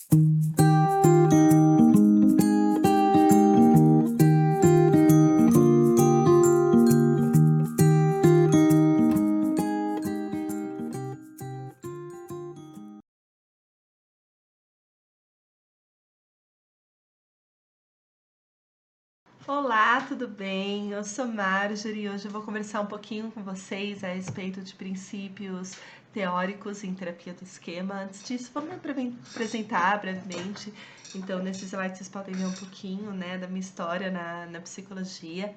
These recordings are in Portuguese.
Olá, tudo bem? Eu sou Marjorie e hoje eu vou conversar um pouquinho com vocês a respeito de princípios teóricos em terapia do esquema. Antes disso, vou me apresentar brevemente. Então, nesses slides vocês podem ver um pouquinho, né, da minha história na psicologia.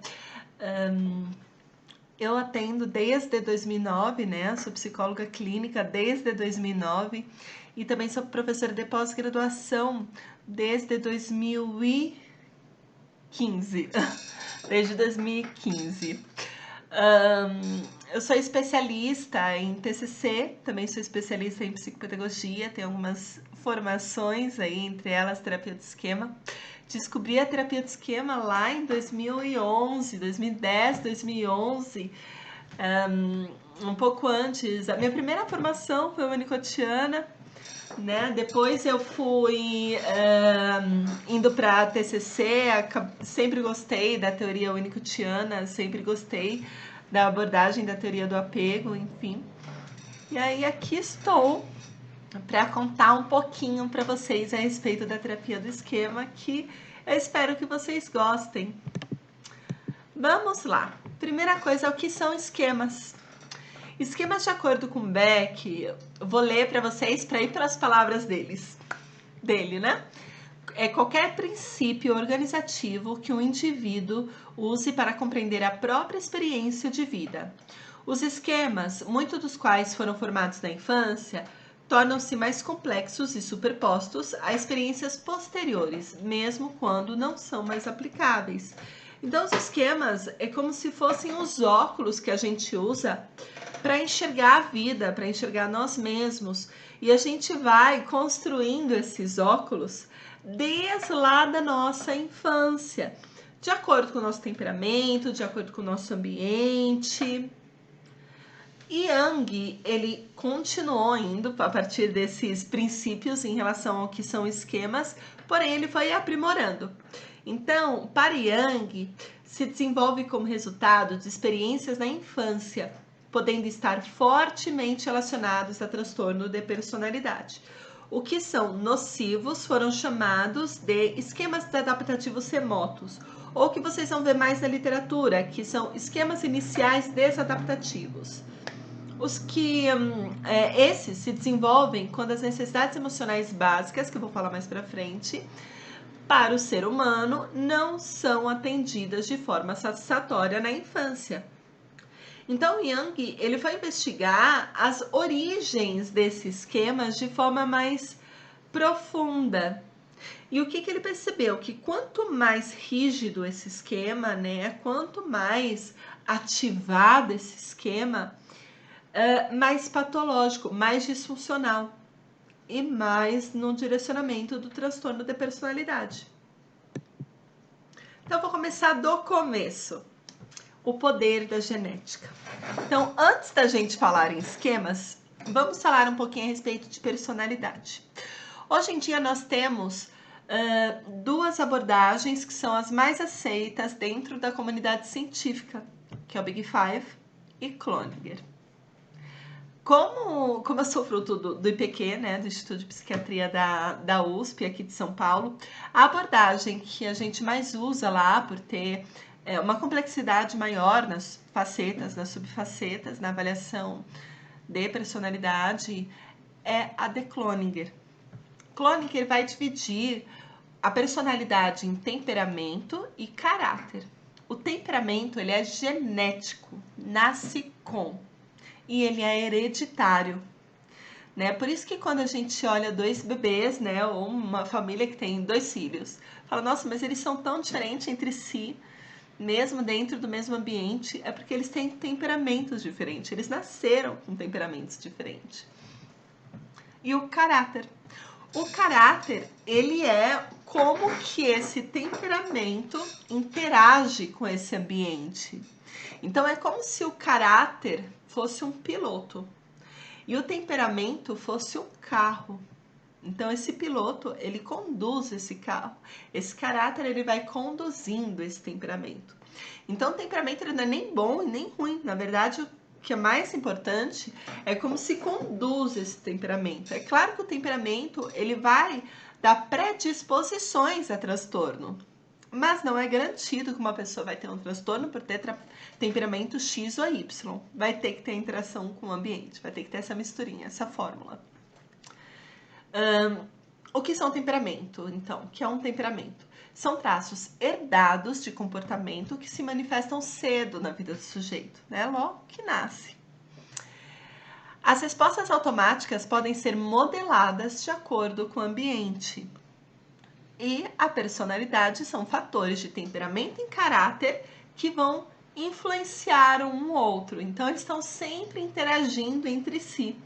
Eu atendo desde 2009, né? Sou psicóloga clínica desde 2009 e também sou professora de pós-graduação desde 2015. Desde 2015. Eu sou especialista em TCC, também sou especialista em psicopedagogia, tenho algumas formações aí, entre elas terapia do esquema. Descobri a terapia do esquema lá em 2011, 2010, 2011, um pouco antes. A minha primeira formação foi winnicottiana, né? Depois eu fui indo para TCC, sempre gostei da teoria winnicottiana, sempre gostei da abordagem da teoria do apego, enfim. E aí aqui estou para contar um pouquinho para vocês a respeito da terapia do esquema, que eu espero que vocês gostem. Vamos lá. Primeira coisa, o que são esquemas? Esquemas, de acordo com Beck, eu vou ler para vocês para ir pelas palavras dele, né? É qualquer princípio organizativo que um indivíduo use para compreender a própria experiência de vida. Os esquemas, muitos dos quais foram formados na infância, tornam-se mais complexos e superpostos a experiências posteriores, mesmo quando não são mais aplicáveis. Então, os esquemas é como se fossem os óculos que a gente usa para enxergar a vida, para enxergar nós mesmos. E a gente vai construindo esses óculos desde lá da nossa infância, de acordo com o nosso temperamento, de acordo com o nosso ambiente. E Jung, ele continuou indo a partir desses princípios em relação ao que são esquemas, porém ele foi aprimorando. Então, para Jung, se desenvolve como resultado de experiências na infância, podendo estar fortemente relacionados a transtorno de personalidade. O que são nocivos foram chamados de esquemas adaptativos remotos, ou que vocês vão ver mais na literatura, que são esquemas iniciais desadaptativos. Esses se desenvolvem quando as necessidades emocionais básicas, que eu vou falar mais pra frente, para o ser humano não são atendidas de forma satisfatória na infância. Então, Jung, ele foi investigar as origens desses esquemas de forma mais profunda. E o que ele percebeu? Que quanto mais rígido esse esquema, né, quanto mais ativado esse esquema, mais patológico, mais disfuncional e mais no direcionamento do transtorno de personalidade. Então, vou começar do começo. O poder da genética. Então, antes da gente falar em esquemas, vamos falar um pouquinho a respeito de personalidade. Hoje em dia nós temos duas abordagens que são as mais aceitas dentro da comunidade científica, que é o Big Five e Cloninger. Como eu sou fruto do IPQ, né, do Instituto de Psiquiatria da USP, aqui de São Paulo, a abordagem que a gente mais usa lá, por ter uma complexidade maior nas facetas, nas subfacetas, na avaliação de personalidade, é a de Cloninger. Cloninger vai dividir a personalidade em temperamento e caráter. O temperamento, ele é genético, nasce com, e ele é hereditário, né? Por isso que quando a gente olha dois bebês, né, ou uma família que tem dois filhos, fala, nossa, mas eles são tão diferentes entre si, mesmo dentro do mesmo ambiente, é porque eles têm temperamentos diferentes, eles nasceram com temperamentos diferentes. E o caráter? O caráter, ele é como que esse temperamento interage com esse ambiente. Então, é como se o caráter fosse um piloto e o temperamento fosse um carro. Então, esse piloto, ele conduz esse carro. Esse caráter, ele vai conduzindo esse temperamento. Então, o temperamento ele não é nem bom e nem ruim. Na verdade, o que é mais importante é como se conduz esse temperamento. É claro que o temperamento, ele vai dar predisposições a transtorno. Mas não é garantido que uma pessoa vai ter um transtorno por ter temperamento X ou Y. Vai ter que ter interação com o ambiente, vai ter que ter essa misturinha, essa fórmula. O que são temperamento, então? O que é um temperamento? São traços herdados de comportamento que se manifestam cedo na vida do sujeito, né? Logo que nasce. As respostas automáticas podem ser modeladas de acordo com o ambiente. E a personalidade são fatores de temperamento e caráter que vão influenciar um outro. Então, eles estão sempre interagindo entre si.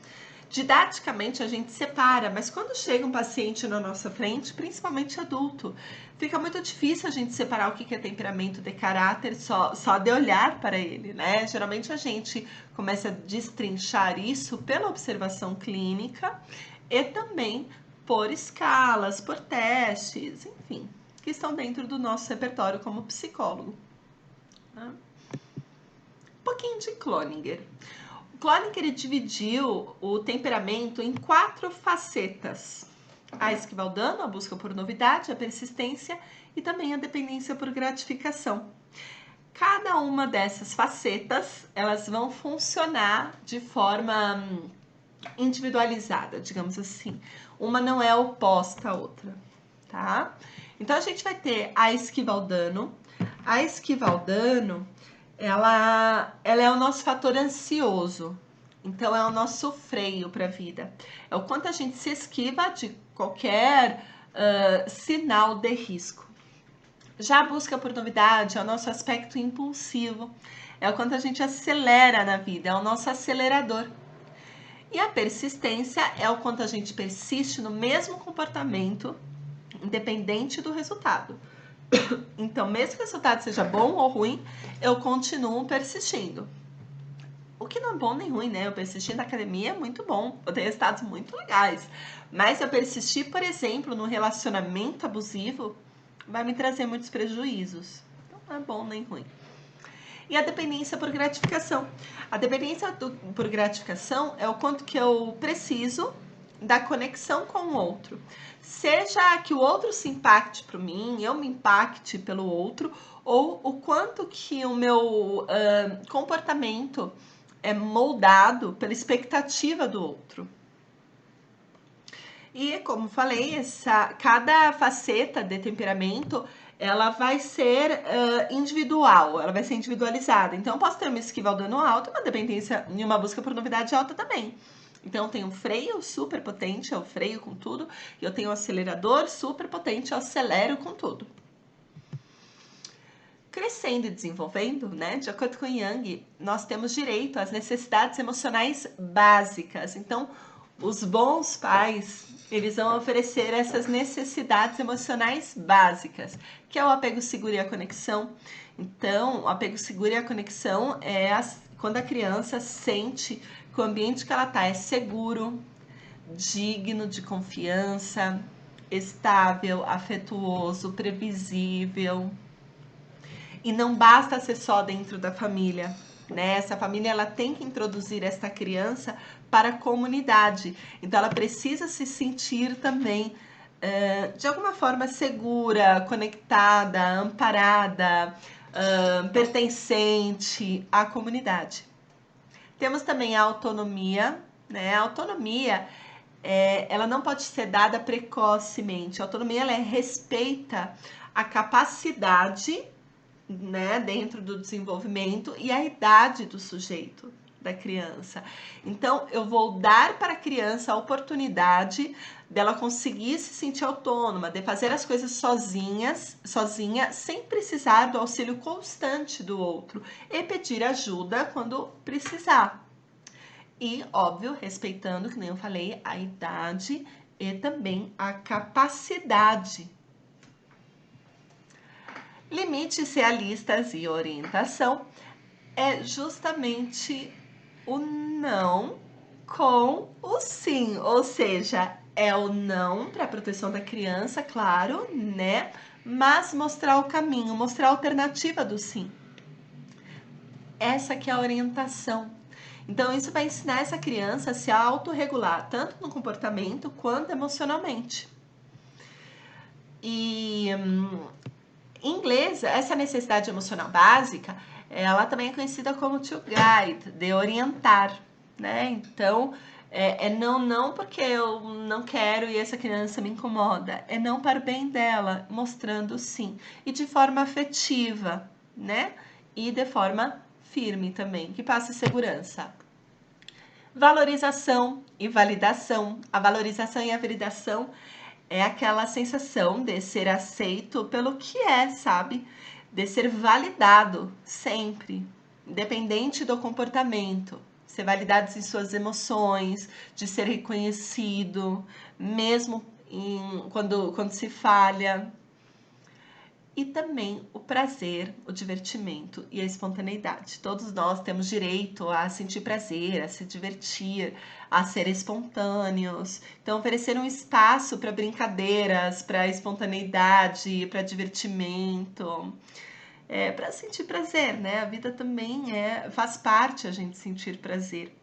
Didaticamente a gente separa, mas quando chega um paciente na nossa frente, principalmente adulto, fica muito difícil a gente separar o que é temperamento de caráter só de olhar para ele, né? Geralmente a gente começa a destrinchar isso pela observação clínica e também por escalas, por testes, enfim, que estão dentro do nosso repertório como psicólogo. Um pouquinho de Cloninger. Cloninger dividiu o temperamento em 4 facetas: a esquiva ao dano, a busca por novidade, a persistência e também a dependência por gratificação. Cada uma dessas facetas, elas vão funcionar de forma individualizada, digamos assim. Uma não é oposta à outra, tá? Então, a gente vai ter a esquiva ao dano. A esquiva ao dano, ela é o nosso fator ansioso. Então, é o nosso freio para a vida. É o quanto a gente se esquiva de qualquer sinal de risco. Já a busca por novidade é o nosso aspecto impulsivo. É o quanto a gente acelera na vida, é o nosso acelerador. E a persistência é o quanto a gente persiste no mesmo comportamento, independente do resultado. Então, mesmo que o resultado seja bom ou ruim, eu continuo persistindo. O que não é bom nem ruim, né? Eu persistir na academia é muito bom, eu tenho resultados muito legais. Mas se eu persistir, por exemplo, no relacionamento abusivo, vai me trazer muitos prejuízos. Então, não é bom nem ruim. E a dependência por gratificação. A dependência por gratificação é o quanto que eu preciso da conexão com o outro. Seja que o outro se impacte por mim, eu me impacte pelo outro, ou o quanto que o meu comportamento é moldado pela expectativa do outro. E, como falei, cada faceta de temperamento ela vai ser individual, ela vai ser individualizada. Então, eu posso ter uma esquiva ao dano alto, uma dependência e uma busca por novidade alta também. Então, eu tenho um freio super potente, eu freio com tudo, e eu tenho um acelerador super potente, eu acelero com tudo. Crescendo e desenvolvendo, né? De acordo com Jung, nós temos direito às necessidades emocionais básicas. Então, os bons pais, eles vão oferecer essas necessidades emocionais básicas, que é o apego seguro e a conexão. Então, o apego seguro e a conexão é quando a criança sente que o ambiente que ela está é seguro, digno de confiança, estável, afetuoso, previsível. E não basta ser só dentro da família, né? Essa família ela tem que introduzir esta criança para a comunidade. Então ela precisa se sentir também de alguma forma segura, conectada, amparada, pertencente à comunidade. Temos também a autonomia, né? A autonomia ela não pode ser dada precocemente. A autonomia ela respeita a capacidade, né, dentro do desenvolvimento e a idade do sujeito, da criança. Então, eu vou dar para a criança a oportunidade dela conseguir se sentir autônoma, de fazer as coisas sozinha, sem precisar do auxílio constante do outro e pedir ajuda quando precisar. E, óbvio, respeitando, que nem eu falei, a idade e também a capacidade. Limites realistas e orientação é justamente o não com o sim, ou seja, é o não para a proteção da criança, claro, né? Mas mostrar o caminho, mostrar a alternativa do sim. Essa que é a orientação. Então, isso vai ensinar essa criança a se autorregular, tanto no comportamento quanto emocionalmente. E em inglês, essa necessidade emocional básica, ela também é conhecida como to guide, de orientar, né? Então, é não porque eu não quero e essa criança me incomoda, é não para o bem dela, mostrando sim, e de forma afetiva, né? E de forma firme também, que passe segurança. Valorização e validação. A valorização e a validação é aquela sensação de ser aceito pelo que é, sabe? De ser validado sempre, independente do comportamento. Ser validado em suas emoções, de ser reconhecido, mesmo quando se falha. E também o prazer, o divertimento e a espontaneidade. Todos nós temos direito a sentir prazer, a se divertir, a ser espontâneos. Então, oferecer um espaço para brincadeiras, para espontaneidade, para divertimento, para sentir prazer, né? A vida também faz parte a gente sentir prazer.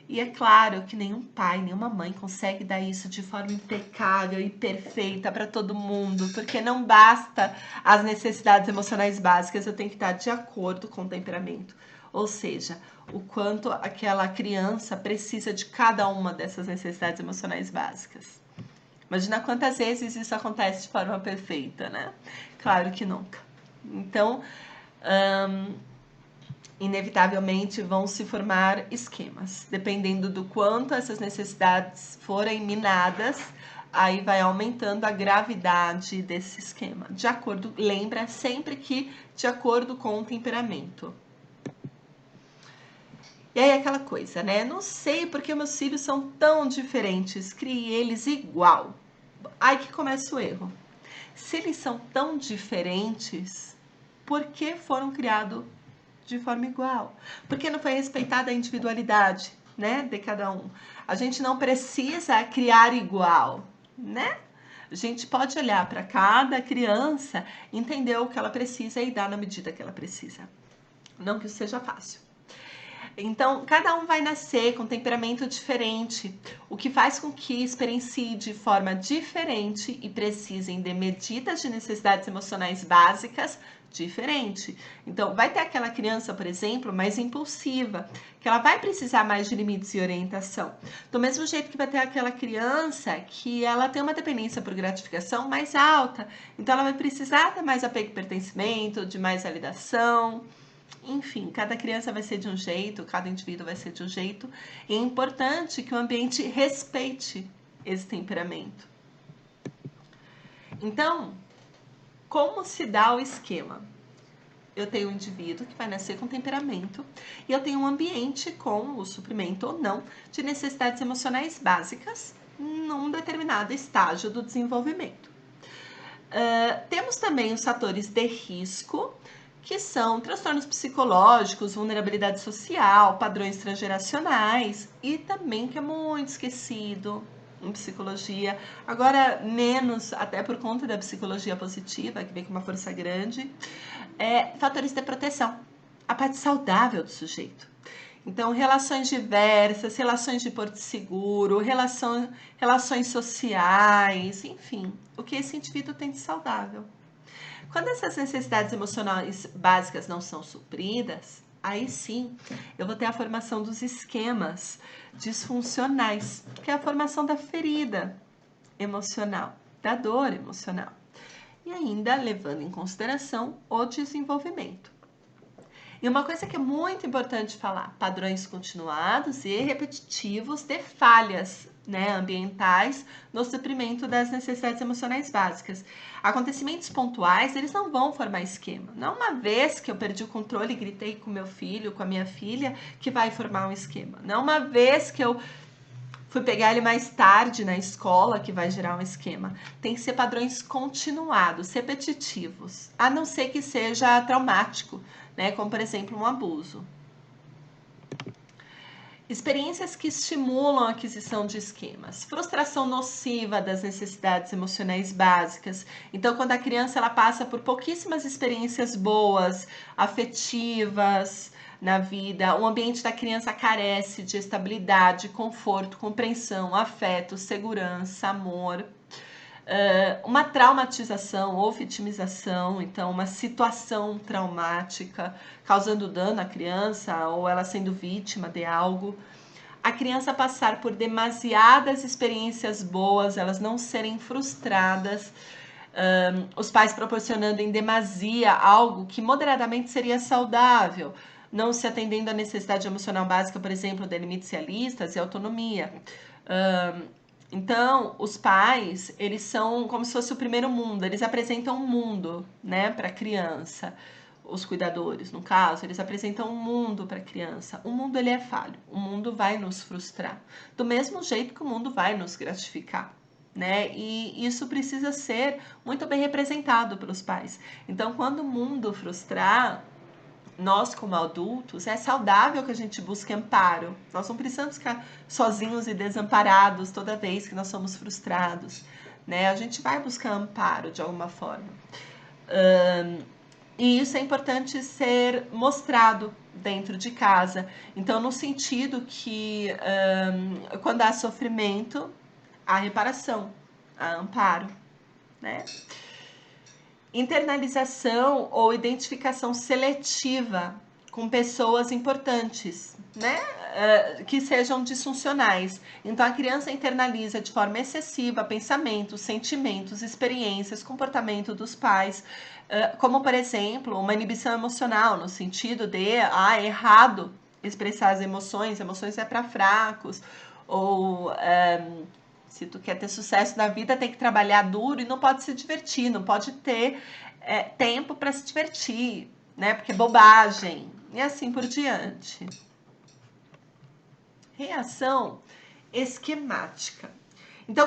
E é claro que nenhum pai, nenhuma mãe consegue dar isso de forma impecável e perfeita para todo mundo, porque não basta as necessidades emocionais básicas, eu tenho que estar de acordo com o temperamento. Ou seja, o quanto aquela criança precisa de cada uma dessas necessidades emocionais básicas. Imagina quantas vezes isso acontece de forma perfeita, né? Claro que nunca. Então, inevitavelmente vão se formar esquemas. Dependendo do quanto essas necessidades forem minadas, aí vai aumentando a gravidade desse esquema. De acordo, lembra sempre que de acordo com o temperamento. E aí aquela coisa, né? Não sei porque meus filhos são tão diferentes, criei eles igual. Aí que começa o erro. Se eles são tão diferentes, por que foram criados de forma igual? Porque não foi respeitada a individualidade, né, de cada um. A gente não precisa criar igual, né? A gente pode olhar para cada criança, entender o que ela precisa e dar na medida que ela precisa. Não que isso seja fácil. Então, cada um vai nascer com um temperamento diferente, o que faz com que experiencie de forma diferente e precisem de medidas de necessidades emocionais básicas diferente. Então, vai ter aquela criança, por exemplo, mais impulsiva, que ela vai precisar mais de limites e orientação. Do mesmo jeito que vai ter aquela criança que ela tem uma dependência por gratificação mais alta, então ela vai precisar de mais apego e pertencimento, de mais validação. Enfim, cada criança vai ser de um jeito, cada indivíduo vai ser de um jeito. E é importante que o ambiente respeite esse temperamento. Então, como se dá o esquema? Eu tenho um indivíduo que vai nascer com temperamento e eu tenho um ambiente com o suprimento ou não de necessidades emocionais básicas num determinado estágio do desenvolvimento. Temos também os fatores de risco, que são transtornos psicológicos, vulnerabilidade social, padrões transgeracionais e também, que é muito esquecido em psicologia, agora menos até por conta da psicologia positiva, que vem com uma força grande, fatores de proteção, a parte saudável do sujeito. Então, relações diversas, relações de porto seguro, relações sociais, enfim, o que esse indivíduo tem de saudável. Quando essas necessidades emocionais básicas não são supridas, aí sim eu vou ter a formação dos esquemas disfuncionais, que é a formação da ferida emocional, da dor emocional. E ainda levando em consideração o desenvolvimento. E uma coisa que é muito importante falar, padrões continuados e repetitivos de falhas, né, ambientais no suprimento das necessidades emocionais básicas. Acontecimentos pontuais, eles não vão formar esquema. Não é uma vez que eu perdi o controle e gritei com meu filho, com a minha filha, que vai formar um esquema. Não é uma vez que eu fui pegar ele mais tarde na escola que vai gerar um esquema. Tem que ser padrões continuados, repetitivos, a não ser que seja traumático, né? Como, por exemplo, um abuso. Experiências que estimulam a aquisição de esquemas. Frustração nociva das necessidades emocionais básicas. Então, quando a criança ela passa por pouquíssimas experiências boas, afetivas na vida, o ambiente da criança carece de estabilidade, conforto, compreensão, afeto, segurança, amor. Uma traumatização ou vitimização, então uma situação traumática causando dano à criança ou ela sendo vítima de algo. A criança passar por demasiadas experiências boas, elas não serem frustradas, os pais proporcionando em demasia algo que moderadamente seria saudável, não se atendendo à necessidade emocional básica, por exemplo, de limites realistas e autonomia. Então, os pais, eles são como se fosse o primeiro mundo, eles apresentam um mundo, né, para a criança. Os cuidadores, no caso, eles apresentam um mundo para a criança. O mundo, ele é falho, o mundo vai nos frustrar, do mesmo jeito que o mundo vai nos gratificar, né? E isso precisa ser muito bem representado pelos pais. Então, quando o mundo frustrar, nós como adultos, é saudável que a gente busque amparo. Nós não precisamos ficar sozinhos e desamparados toda vez que nós somos frustrados, né? A gente vai buscar amparo de alguma forma. E isso é importante ser mostrado dentro de casa. Então, no sentido que quando há sofrimento, há reparação, há amparo, né? Internalização ou identificação seletiva com pessoas importantes, né? Que sejam disfuncionais. Então, a criança internaliza de forma excessiva pensamentos, sentimentos, experiências, comportamento dos pais, como, por exemplo, uma inibição emocional, no sentido de, é errado expressar as emoções é para fracos, ou se tu quer ter sucesso na vida, tem que trabalhar duro e não pode se divertir, não pode ter tempo para se divertir, né? Porque é bobagem, e assim por diante. Reação esquemática. Então,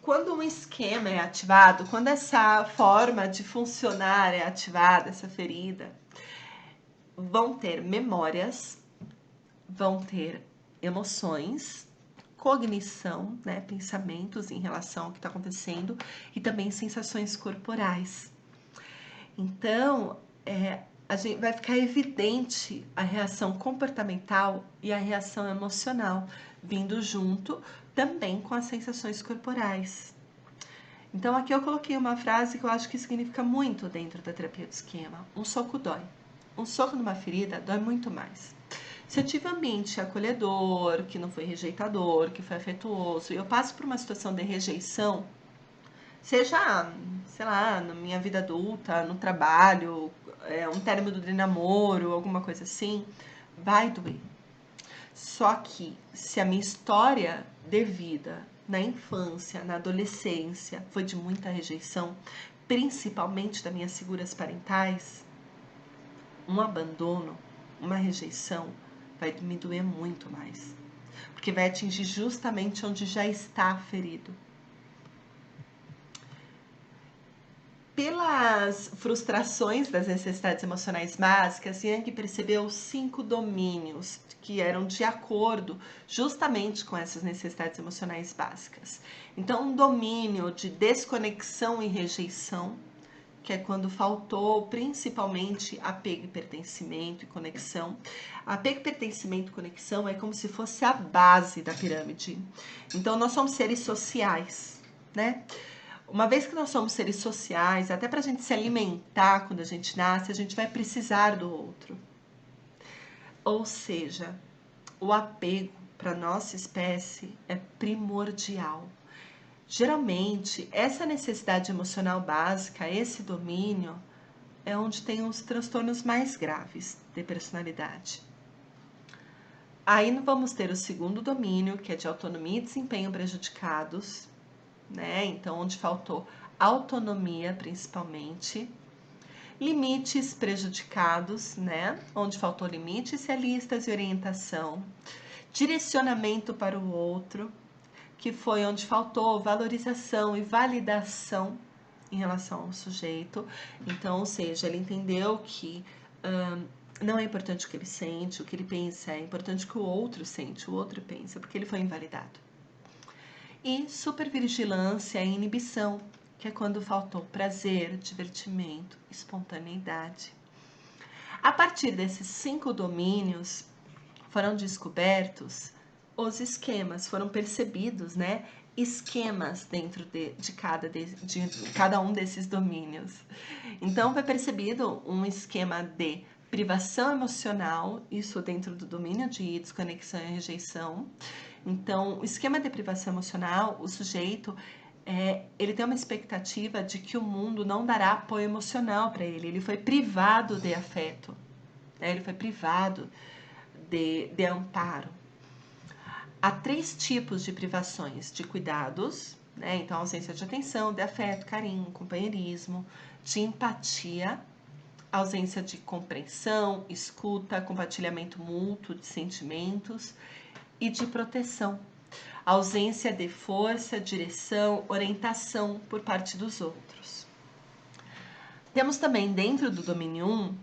quando um esquema é ativado, quando essa forma de funcionar é ativada, essa ferida, vão ter memórias, vão ter emoções, cognição, né, pensamentos em relação ao que está acontecendo e também sensações corporais. Então, a gente vai ficar evidente a reação comportamental e a reação emocional, vindo junto também com as sensações corporais. Então, aqui eu coloquei uma frase que eu acho que significa muito dentro da terapia do esquema. Um soco dói. Um soco numa ferida dói muito mais. Se eu tive um ambiente acolhedor, que não foi rejeitador, que foi afetuoso, e eu passo por uma situação de rejeição, seja, sei lá, na minha vida adulta, no trabalho, um término de namoro, alguma coisa assim, vai doer. Só que se a minha história de vida na infância, na adolescência, foi de muita rejeição, principalmente das minhas figuras parentais, um abandono, uma rejeição, vai me doer muito mais. Porque vai atingir justamente onde já está ferido. Pelas frustrações das necessidades emocionais básicas, Jung percebeu 5 domínios que eram de acordo justamente com essas necessidades emocionais básicas. Então, um domínio de desconexão e rejeição, que é quando faltou principalmente apego e pertencimento e conexão. Apego, pertencimento e conexão é como se fosse a base da pirâmide. Então, nós somos seres sociais, né? Uma vez que nós somos seres sociais, até para a gente se alimentar quando a gente nasce, a gente vai precisar do outro. Ou seja, o apego para nossa espécie é primordial. Geralmente, essa necessidade emocional básica, esse domínio, é onde tem os transtornos mais graves de personalidade. Aí vamos ter o segundo domínio, que é de autonomia e desempenho prejudicados, né? Então, onde faltou autonomia, principalmente. Limites prejudicados, né? Onde faltou limites realistas e orientação. Direcionamento para o outro, que foi onde faltou valorização e validação em relação ao sujeito. Então, ou seja, ele entendeu que não é importante o que ele sente, o que ele pensa, é importante o que o outro sente, o outro pensa, porque ele foi invalidado. E supervigilância e inibição, que é quando faltou prazer, divertimento, espontaneidade. A partir desses 5 domínios, foram descobertos os esquemas, foram percebidos, né? Esquemas dentro de cada um desses domínios. Então, foi percebido um esquema de privação emocional, isso dentro do domínio de desconexão e rejeição. Então, o esquema de privação emocional, o sujeito, ele tem uma expectativa de que o mundo não dará apoio emocional para ele. Ele foi privado de afeto, né? Ele foi privado de amparo. Há 3 tipos de privações: de cuidados, né? Então, ausência de atenção, de afeto, carinho, companheirismo, de empatia, ausência de compreensão, escuta, compartilhamento mútuo de sentimentos, e de proteção, ausência de força, direção, orientação por parte dos outros. Temos também dentro do domínio 1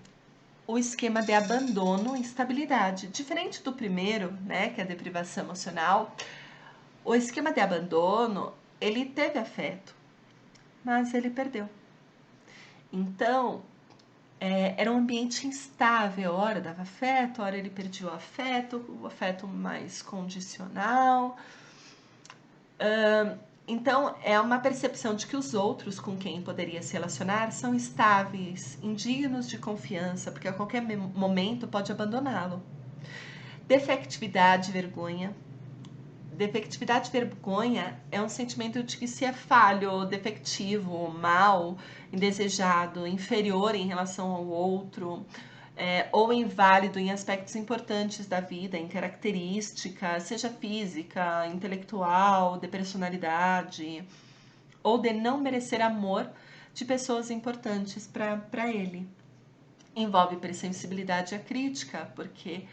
o esquema de abandono e instabilidade. Diferente do primeiro, né, que é a deprivação emocional, o esquema de abandono, ele teve afeto, mas ele perdeu. Então, era um ambiente instável, hora dava afeto, hora ele perdia o afeto mais condicional. Então, é uma percepção de que os outros com quem poderia se relacionar são estáveis, indignos de confiança, porque a qualquer momento pode abandoná-lo. Defectividade e vergonha. Defectividade e vergonha é um sentimento de que se é falho, defectivo, mal, indesejado, inferior em relação ao outro, ou inválido em aspectos importantes da vida, em característica, seja física, intelectual, de personalidade, ou de não merecer amor de pessoas importantes para ele. Envolve hipersensibilidade à crítica, porque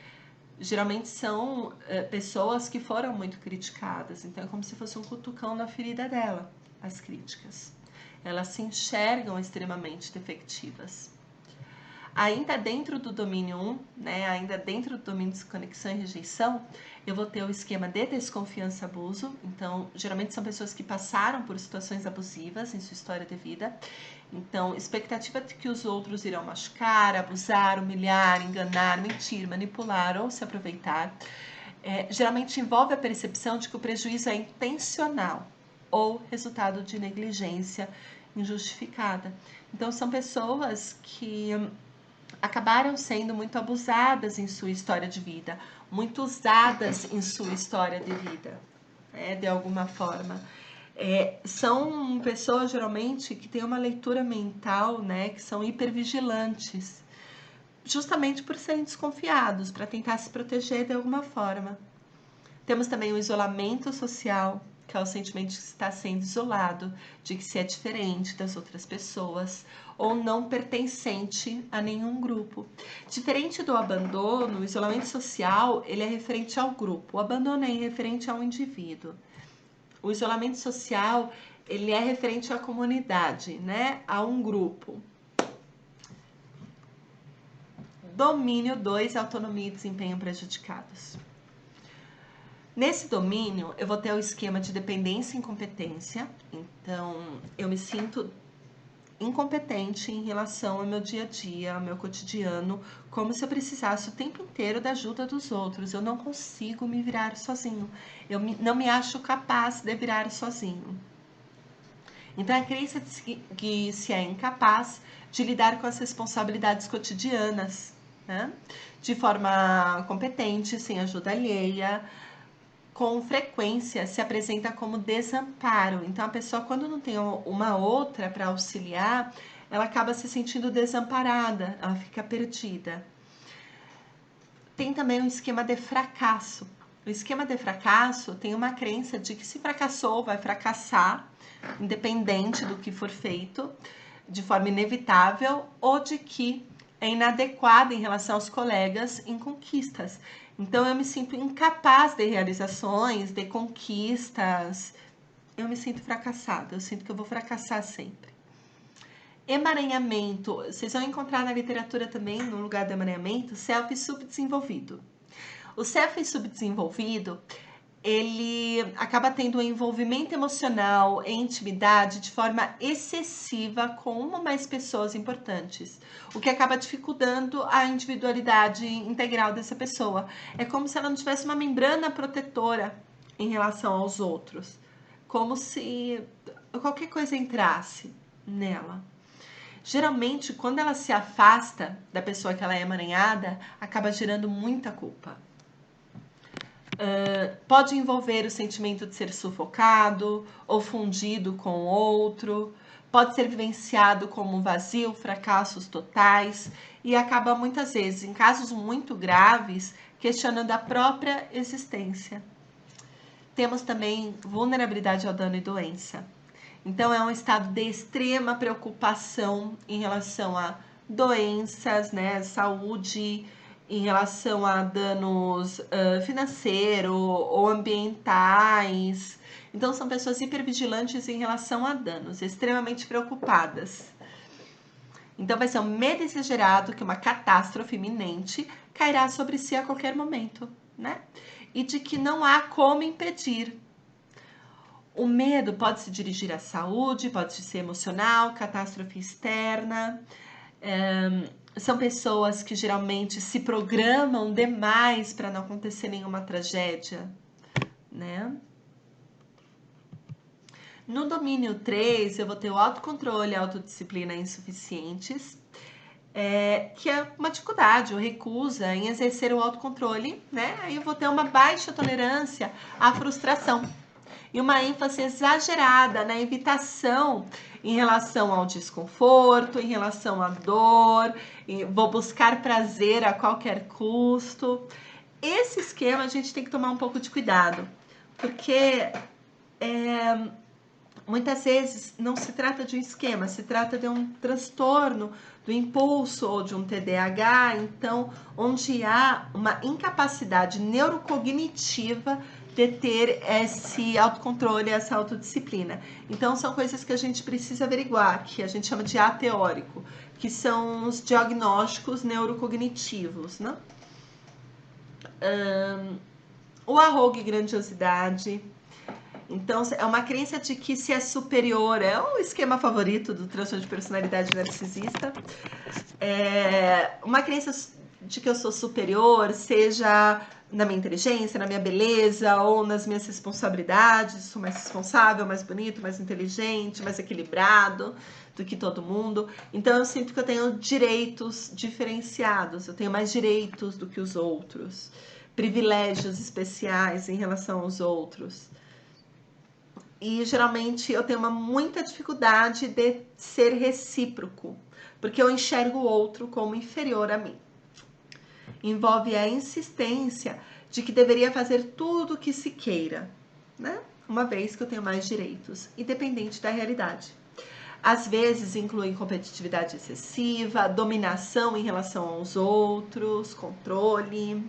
geralmente são pessoas que foram muito criticadas, então é como se fosse um cutucão na ferida dela, as críticas. Elas se enxergam extremamente defectivas. Ainda dentro do domínio 1, né, ainda dentro do domínio de desconexão e rejeição, eu vou ter o esquema de desconfiança e abuso. Então, geralmente são pessoas que passaram por situações abusivas em sua história de vida. Então, expectativa de que os outros irão machucar, abusar, humilhar, enganar, mentir, manipular ou se aproveitar. Geralmente envolve a percepção de que o prejuízo é intencional ou resultado de negligência injustificada. Então, são pessoas que acabaram sendo muito abusadas em sua história de vida, muito usadas em sua história de vida, de alguma forma. São pessoas geralmente que têm uma leitura mental, né, que são hipervigilantes, justamente por serem desconfiados, para tentar se proteger de alguma forma. Temos também o isolamento social, que é o sentimento de que está sendo isolado, de que se é diferente das outras pessoas ou não pertencente a nenhum grupo. Diferente do abandono, o isolamento social, ele é referente ao grupo. O abandono é referente ao indivíduo. O isolamento social, ele é referente à comunidade, né? A um grupo. Domínio 2, autonomia e desempenho prejudicados. Nesse domínio, eu vou ter o esquema de dependência e incompetência. Então, eu me sinto incompetente em relação ao meu dia a dia, ao meu cotidiano, como se eu precisasse o tempo inteiro da ajuda dos outros. Eu não consigo me virar sozinho. Não me acho capaz de virar sozinho. Então, a crença de que se é incapaz de lidar com as responsabilidades cotidianas, né? De forma competente, sem ajuda alheia, com frequência se apresenta como desamparo. Então, a pessoa, quando não tem uma outra para auxiliar, ela acaba se sentindo desamparada, ela fica perdida. Tem também um esquema de fracasso. O esquema de fracasso tem uma crença de que se fracassou, vai fracassar, independente do que for feito, de forma inevitável, ou de que é inadequada em relação aos colegas em conquistas. Então, eu me sinto incapaz de realizações, de conquistas. Eu me sinto fracassada, eu sinto que eu vou fracassar sempre. emaranhamento, vocês vão encontrar na literatura também, no lugar do emaranhamento, self subdesenvolvido. O self subdesenvolvido, ele acaba tendo um envolvimento emocional e intimidade de forma excessiva com uma ou mais pessoas importantes, o que acaba dificultando a individualidade integral dessa pessoa. É como se ela não tivesse uma membrana protetora em relação aos outros, como se qualquer coisa entrasse nela. Geralmente, quando ela se afasta da pessoa que ela é emaranhada, acaba gerando muita culpa. Pode envolver o sentimento de ser sufocado ou fundido com o outro, pode ser vivenciado como um vazio, fracassos totais e acaba muitas vezes, em casos muito graves, questionando a própria existência. Temos também vulnerabilidade ao dano e doença. Então, é um estado de extrema preocupação em relação a doenças, né, saúde, em relação a danos financeiros ou ambientais. Então, são pessoas hipervigilantes em relação a danos, extremamente preocupadas. Então, vai ser um medo exagerado que uma catástrofe iminente cairá sobre si a qualquer momento, né? E de que não há como impedir. O medo pode se dirigir à saúde, pode ser emocional, catástrofe externa. São pessoas que geralmente se programam demais para não acontecer nenhuma tragédia, né? No domínio 3, eu vou ter o autocontrole e a autodisciplina insuficientes, que é uma dificuldade ou recusa em exercer o autocontrole, né? Aí eu vou ter uma baixa tolerância à frustração e uma ênfase exagerada na evitação em relação ao desconforto, em relação à dor, vou buscar prazer a qualquer custo. Esse esquema a gente tem que tomar um pouco de cuidado, porque muitas vezes não se trata de um esquema, se trata de um transtorno do impulso ou de um TDAH, então, onde há uma incapacidade neurocognitiva de ter esse autocontrole, essa autodisciplina. Então, são coisas que a gente precisa averiguar, que a gente chama de ateórico, que são os diagnósticos neurocognitivos, né? O arrogo e grandiosidade. Então, é uma crença de que se é superior, é o esquema favorito do transtorno de personalidade narcisista. Uma crença de que eu sou superior, seja na minha inteligência, na minha beleza ou nas minhas responsabilidades. Sou mais responsável, mais bonito, mais inteligente, mais equilibrado do que todo mundo. Então, eu sinto que eu tenho direitos diferenciados, eu tenho mais direitos do que os outros, privilégios especiais em relação aos outros. E geralmente eu tenho muita dificuldade de ser recíproco, porque eu enxergo o outro como inferior a mim. Envolve a insistência de que deveria fazer tudo o que se queira, né? Uma vez que eu tenho mais direitos, independente da realidade. Às vezes inclui competitividade excessiva, dominação em relação aos outros, controle.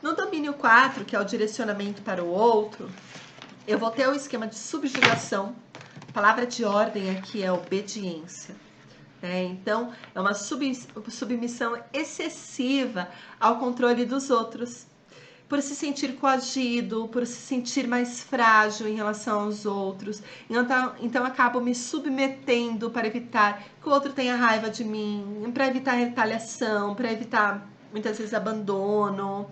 No domínio 4, que é o direcionamento para o outro, eu vou ter o esquema de subjugação. A palavra de ordem aqui é obediência. Então, é uma submissão excessiva ao controle dos outros. Por se sentir coagido, por se sentir mais frágil em relação aos outros. Então acabo me submetendo para evitar que o outro tenha raiva de mim, para evitar retaliação, para evitar, muitas vezes, abandono.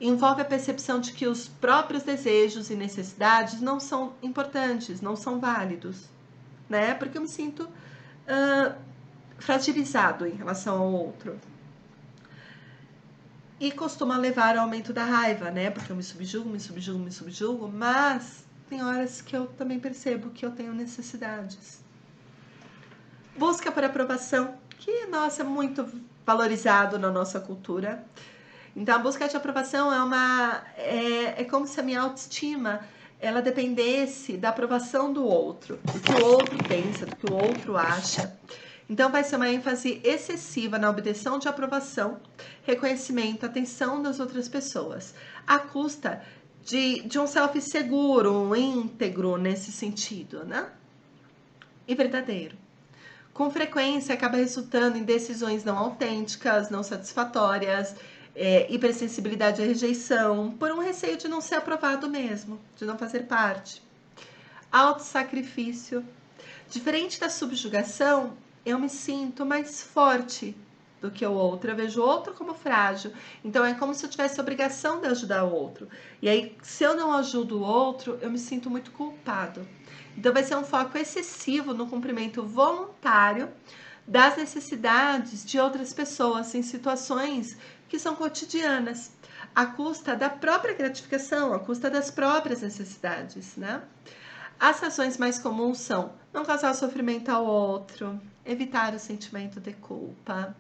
Envolve a percepção de que os próprios desejos e necessidades não são importantes, não são válidos, né? Porque eu me sinto fragilizado em relação ao outro. E costuma levar ao aumento da raiva, né? Porque eu me subjugo, mas tem horas que eu também percebo que eu tenho necessidades. Busca por aprovação, que, nossa, é muito valorizado na nossa cultura. Então, a busca de aprovação é como se a minha autoestima ela dependesse da aprovação do outro, do que o outro pensa, do que o outro acha. Então, vai ser uma ênfase excessiva na obtenção de aprovação, reconhecimento, atenção das outras pessoas, à custa de um self seguro, um íntegro nesse sentido, né? E verdadeiro. com frequência acaba resultando em decisões não autênticas, não satisfatórias, hipersensibilidade à rejeição, por um receio de não ser aprovado mesmo, de não fazer parte. Autossacrifício. Diferente da subjugação, eu me sinto mais forte do que o outro. Eu vejo o outro como frágil. Então é como se eu tivesse a obrigação de ajudar o outro. E aí, se eu não ajudo o outro, eu me sinto muito culpado. Então vai ser um foco excessivo no cumprimento voluntário das necessidades de outras pessoas em situações que são cotidianas, à custa da própria gratificação, à custa das próprias necessidades, né? As ações mais comuns são não causar sofrimento ao outro, evitar o sentimento de culpa,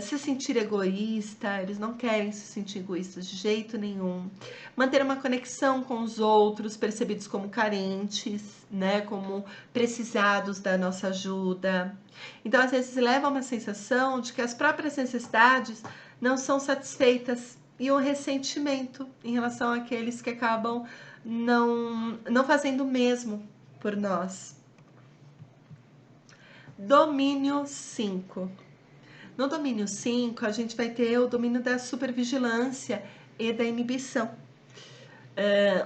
se sentir egoísta, eles não querem se sentir egoístas de jeito nenhum, manter uma conexão com os outros, percebidos como carentes, né, como precisados da nossa ajuda. Então, às vezes, leva a uma sensação de que as próprias necessidades não são satisfeitas e um ressentimento em relação àqueles que acabam não fazendo o mesmo por nós. Domínio 5. No domínio 5, a gente vai ter o domínio da supervigilância e da inibição.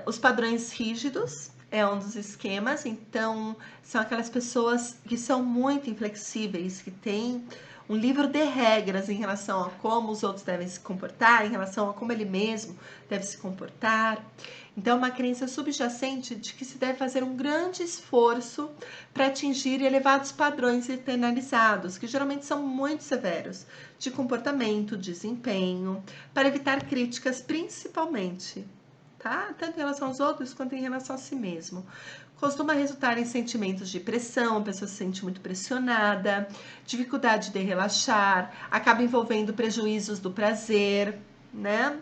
Os padrões rígidos é um dos esquemas, então são aquelas pessoas que são muito inflexíveis, que têm um livro de regras em relação a como os outros devem se comportar, em relação a como ele mesmo deve se comportar. Então, uma crença subjacente de que se deve fazer um grande esforço para atingir elevados padrões internalizados, que geralmente são muito severos, de comportamento, desempenho, para evitar críticas principalmente, tá? Tanto em relação aos outros quanto em relação a si mesmo. Costuma resultar em sentimentos de pressão, a pessoa se sente muito pressionada, dificuldade de relaxar, acaba envolvendo prejuízos do prazer, né?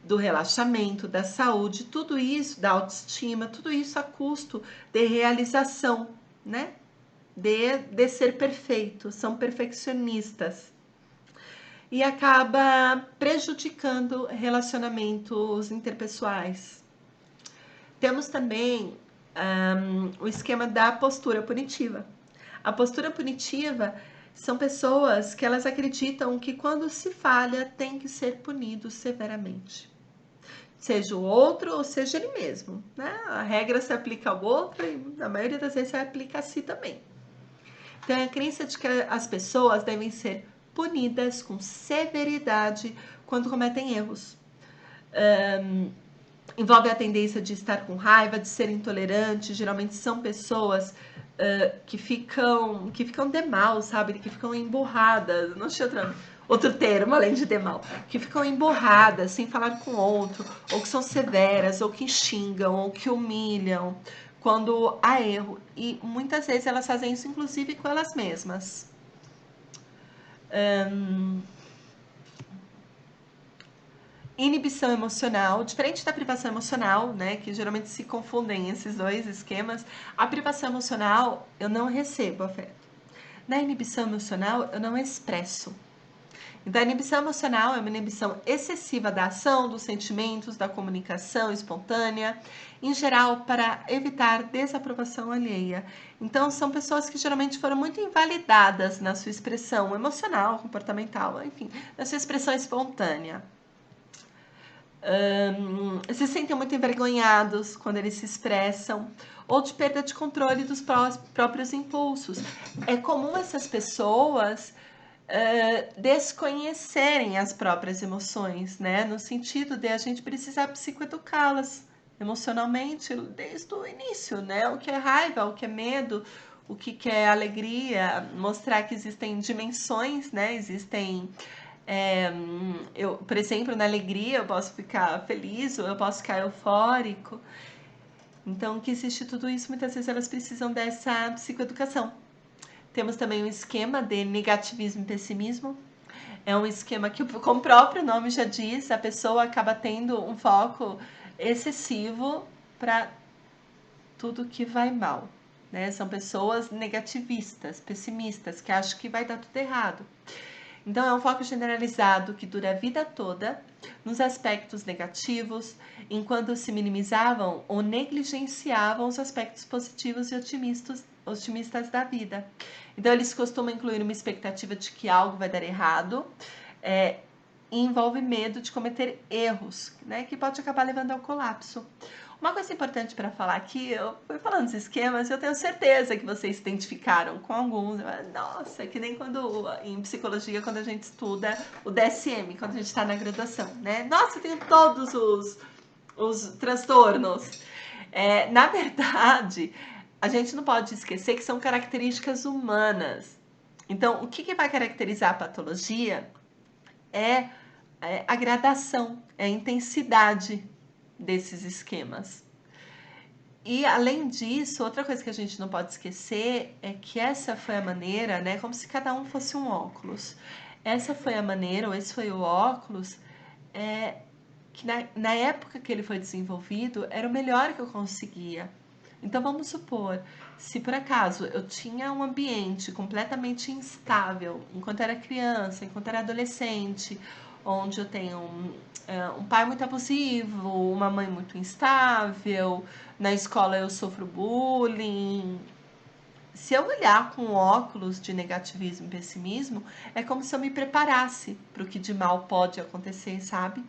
Do relaxamento, da saúde, tudo isso, da autoestima, tudo isso a custo de realização, né? De ser perfeito, são perfeccionistas. E acaba prejudicando relacionamentos interpessoais. Temos também o esquema da postura punitiva. A postura punitiva são pessoas que elas acreditam que quando se falha tem que ser punido severamente. Seja o outro ou seja ele mesmo, né? A regra se aplica ao outro e na maioria das vezes se aplica a si também. Então é a crença de que as pessoas devem ser punidas com severidade quando cometem erros. Envolve a tendência de estar com raiva, de ser intolerante. Geralmente são pessoas que ficam de mal, sabe? Que ficam emburradas. Não sei outro termo além de mal. Que ficam emburradas, sem falar com outro. Ou que são severas, ou que xingam, ou que humilham quando há erro. E muitas vezes elas fazem isso, inclusive, com elas mesmas. Inibição emocional, diferente da privação emocional, né, que geralmente se confundem esses dois esquemas. A privação emocional, eu não recebo afeto. Na inibição emocional, eu não expresso. Então, a inibição emocional é uma inibição excessiva da ação, dos sentimentos, da comunicação espontânea, em geral, para evitar desaprovação alheia. Então, são pessoas que geralmente foram muito invalidadas na sua expressão emocional, comportamental, enfim, na sua expressão espontânea. Se sentem muito envergonhados quando eles se expressam, ou de perda de controle dos próprios impulsos. É comum essas pessoas desconhecerem as próprias emoções, né? No sentido de a gente precisar psicoeducá-las emocionalmente desde o início, né? O que é raiva, o que é medo, o que é alegria, mostrar que existem dimensões, né? Existem por exemplo, na alegria eu posso ficar feliz ou eu posso ficar eufórico. Então, que existe tudo isso, muitas vezes elas precisam dessa psicoeducação. Temos também um esquema de negativismo e pessimismo. É um esquema que, como o próprio nome já diz, a pessoa acaba tendo um foco excessivo para tudo que vai mal, né? São pessoas negativistas, pessimistas, que acham que vai dar tudo errado. Então, é um foco generalizado que dura a vida toda nos aspectos negativos, enquanto se minimizavam ou negligenciavam os aspectos positivos e otimistas da vida. Então, eles costumam incluir uma expectativa de que algo vai dar errado, e envolve medo de cometer erros, né, que pode acabar levando ao colapso. Uma coisa importante para falar aqui, eu fui falando dos esquemas, eu tenho certeza que vocês se identificaram com alguns. Nossa, que nem quando em psicologia, quando a gente estuda o DSM, quando a gente está na graduação, né? Nossa, eu tenho todos os transtornos. Na verdade, a gente não pode esquecer que são características humanas. Então, o que vai caracterizar a patologia é a gradação, é a intensidade desses esquemas. E além disso, outra coisa que a gente não pode esquecer é que essa foi a maneira, né, como se cada um fosse um óculos. Essa foi a maneira, ou esse foi o óculos, que na época que ele foi desenvolvido, era o melhor que eu conseguia. Então vamos supor, se por acaso eu tinha um ambiente completamente instável, enquanto era criança, enquanto era adolescente, onde eu tenho um pai muito abusivo, uma mãe muito instável, na escola eu sofro bullying. Se eu olhar com óculos de negativismo e pessimismo, é como se eu me preparasse para o que de mal pode acontecer, sabe?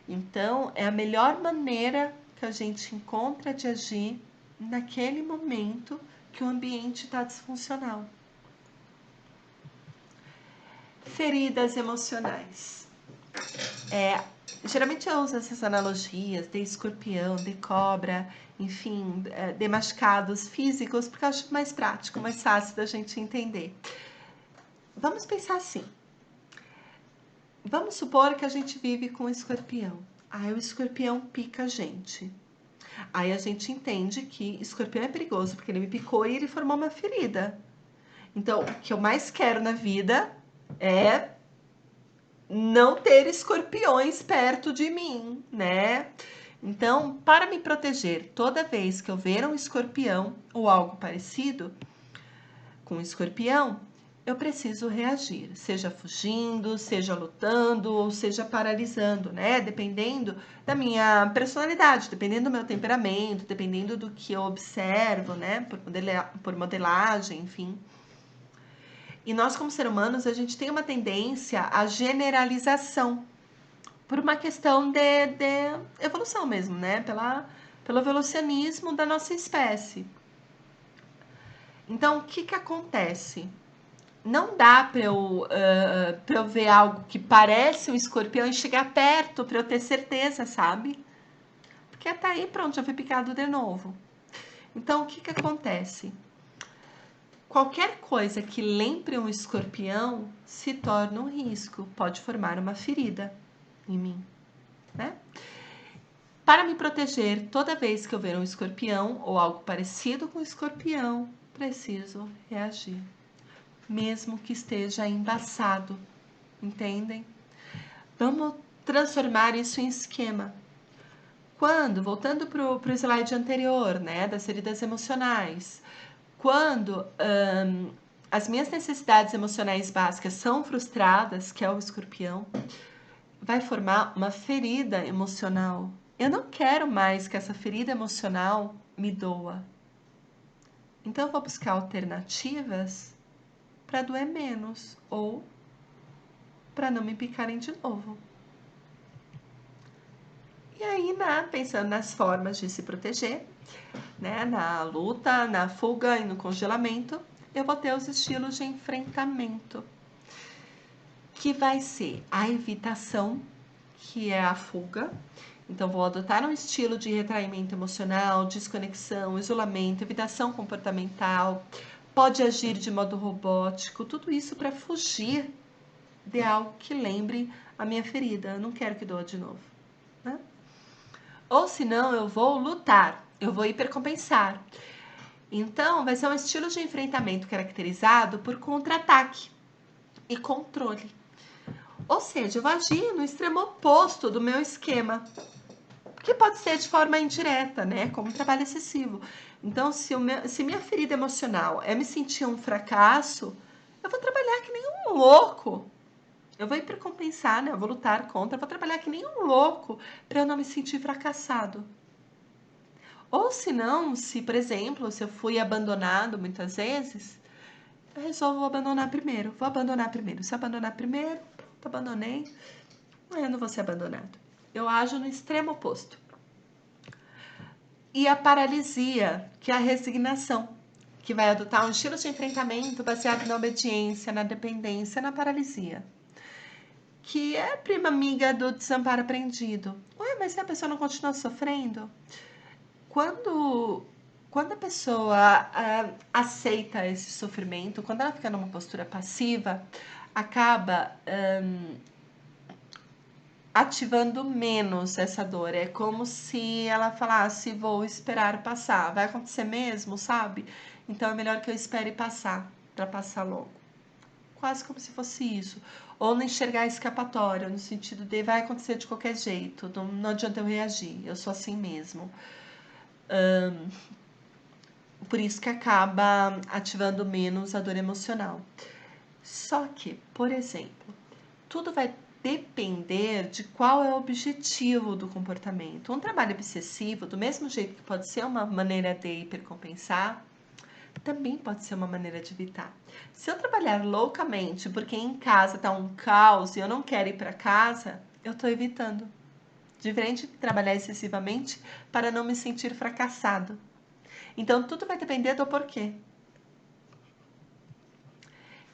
Então, é a melhor maneira que a gente encontra de agir naquele momento que o ambiente está disfuncional. Feridas emocionais. Geralmente eu uso essas analogias de escorpião, de cobra, enfim, de machucados físicos, porque eu acho mais prático, mais fácil da gente entender. Vamos pensar assim. Vamos supor que a gente vive com um escorpião. Aí o escorpião pica a gente. Aí a gente entende que escorpião é perigoso, porque ele me picou e ele formou uma ferida. Então, o que eu mais quero na vida é não ter escorpiões perto de mim, né? Então, para me proteger, toda vez que eu ver um escorpião ou algo parecido com um escorpião, eu preciso reagir, seja fugindo, seja lutando ou seja paralisando, né? Dependendo da minha personalidade, dependendo do meu temperamento, dependendo do que eu observo, né? Por modelagem, enfim. E nós, como seres humanos, a gente tem uma tendência à generalização por uma questão de evolução mesmo, né? Pelo evolucionismo da nossa espécie. Então, o que acontece? Não dá para eu ver algo que parece um escorpião e chegar perto para eu ter certeza, sabe? Porque até aí, pronto, já fui picado de novo. Então, o que acontece? Qualquer coisa que lembre um escorpião se torna um risco, pode formar uma ferida em mim, né? Para me proteger, toda vez que eu ver um escorpião ou algo parecido com escorpião, preciso reagir, mesmo que esteja embaçado, entendem? Vamos transformar isso em esquema. Voltando para o slide anterior, né, das feridas emocionais, quando as minhas necessidades emocionais básicas são frustradas, que é o escorpião, vai formar uma ferida emocional. Eu não quero mais que essa ferida emocional me doa. Então, eu vou buscar alternativas para doer menos ou para não me picarem de novo. E aí, pensando nas formas de se proteger, né, na luta, na fuga e no congelamento, eu vou ter os estilos de enfrentamento, que vai ser a evitação, que é a fuga. Então, vou adotar um estilo de retraimento emocional, desconexão, isolamento, evitação comportamental, pode agir de modo robótico, tudo isso para fugir de algo que lembre a minha ferida. Eu não quero que doa de novo, né? Ou senão, eu vou lutar, eu vou hipercompensar. Então, vai ser um estilo de enfrentamento caracterizado por contra-ataque e controle. Ou seja, eu vou agir no extremo oposto do meu esquema, que pode ser de forma indireta, né? Como trabalho excessivo. Então, se minha ferida emocional é me sentir um fracasso, eu vou trabalhar que nem um louco Eu vou hipercompensar, né? Eu vou lutar contra, eu vou trabalhar que nem um louco para eu não me sentir fracassado. Ou se não, se, por exemplo, se eu fui abandonado muitas vezes, eu resolvo abandonar primeiro. Vou abandonar primeiro. Se eu abandonar primeiro, pronto, abandonei, eu não vou ser abandonado. Eu ajo no extremo oposto. E a paralisia, que é a resignação, que vai adotar um estilo de enfrentamento baseado na obediência, na dependência, na paralisia. Que é prima amiga do desamparo aprendido. Ué, mas se a pessoa não continua sofrendo? Quando a pessoa aceita esse sofrimento, quando ela fica numa postura passiva, acaba ativando menos essa dor. É como se ela falasse, vou esperar passar. Vai acontecer mesmo, sabe? Então é melhor que eu espere passar, para passar logo. Quase como se fosse isso. Ou não enxergar a escapatória, no sentido de vai acontecer de qualquer jeito, não adianta eu reagir, eu sou assim mesmo. Por isso que acaba ativando menos a dor emocional. Só que, por exemplo, tudo vai depender de qual é o objetivo do comportamento. Um trabalho obsessivo, do mesmo jeito que pode ser uma maneira de hipercompensar, também pode ser uma maneira de evitar. Se eu trabalhar loucamente porque em casa tá um caos e eu não quero ir para casa, eu estou evitando. Diferente de trabalhar excessivamente para não me sentir fracassado. Então, tudo vai depender do porquê.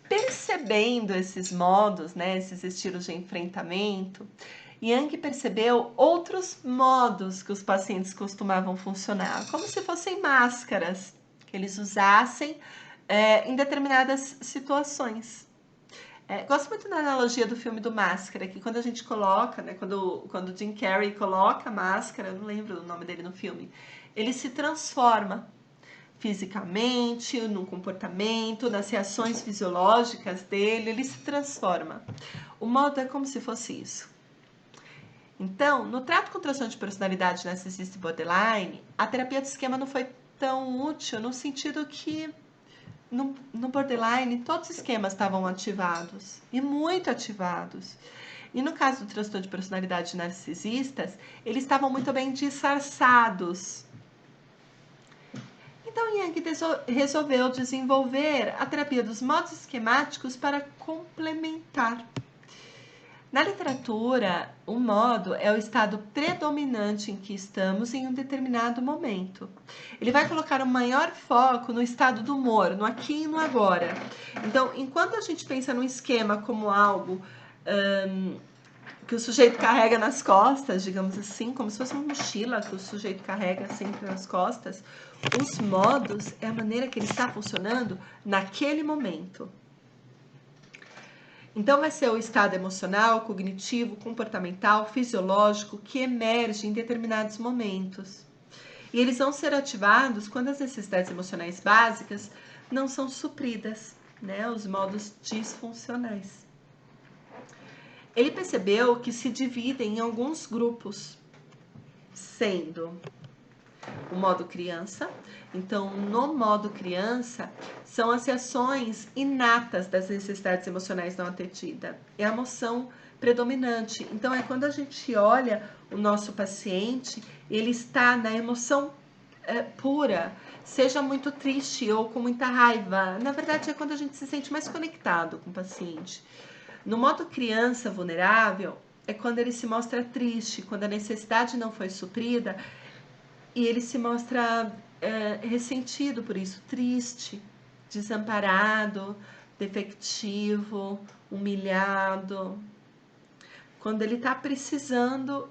Percebendo esses modos, né, esses estilos de enfrentamento, Yang percebeu outros modos que os pacientes costumavam funcionar, como se fossem máscaras que eles usassem em determinadas situações. Gosto muito da analogia do filme do Máscara, que quando a gente coloca, né, quando Jim Carrey coloca a máscara, eu não lembro o nome dele no filme, ele se transforma fisicamente, no comportamento, nas reações fisiológicas dele, ele se transforma. O modo é como se fosse isso. Então, no trato com transtorno de personalidade narcisista e borderline, a terapia do esquema não foi tão útil no sentido que no borderline todos os esquemas estavam ativados e muito ativados. E no caso do transtorno de personalidade narcisistas, eles estavam muito bem disfarçados. Então, Yang resolveu desenvolver a terapia dos modos esquemáticos para complementar. Na literatura, o modo é o estado predominante em que estamos em um determinado momento. Ele vai colocar o maior foco no estado do humor, no aqui e no agora. Então, enquanto a gente pensa no esquema como algo que o sujeito carrega nas costas, digamos assim, como se fosse uma mochila que o sujeito carrega sempre nas costas, os modos é a maneira que ele está funcionando naquele momento. Então, vai ser o estado emocional, cognitivo, comportamental, fisiológico que emerge em determinados momentos. E eles vão ser ativados quando as necessidades emocionais básicas não são supridas, né? Os modos disfuncionais. Ele percebeu que se dividem em alguns grupos, sendo o modo criança. Então, no modo criança, são as reações inatas das necessidades emocionais não atendidas. É a emoção predominante. Então, é quando a gente olha o nosso paciente, ele está na emoção pura, seja muito triste ou com muita raiva. Na verdade, é quando a gente se sente mais conectado com o paciente. No modo criança vulnerável, é quando ele se mostra triste, quando a necessidade não foi suprida, e ele se mostra ressentido por isso, triste, desamparado, defectivo, humilhado. Quando ele está precisando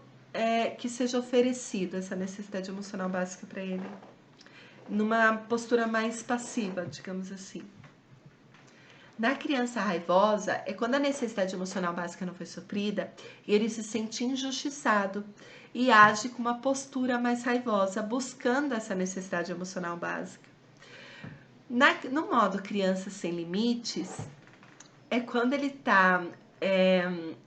que seja oferecido essa necessidade emocional básica para ele. Numa postura mais passiva, digamos assim. Na criança raivosa, é quando a necessidade emocional básica não foi suprida e ele se sente injustiçado e age com uma postura mais raivosa, buscando essa necessidade emocional básica. No modo criança sem limites, é quando ele está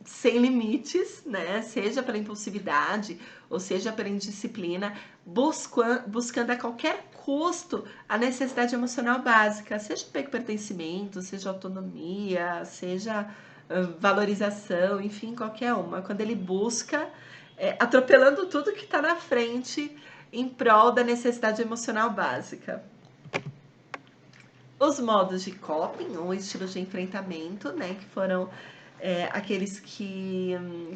sem limites, né? Seja pela impulsividade ou seja pela indisciplina, buscando a qualquer custo a necessidade emocional básica, seja pertencimento, seja autonomia, seja valorização, enfim, qualquer uma. Quando ele busca, atropelando tudo que está na frente em prol da necessidade emocional básica. Os modos de coping, ou estilos de enfrentamento, né, que foram aqueles que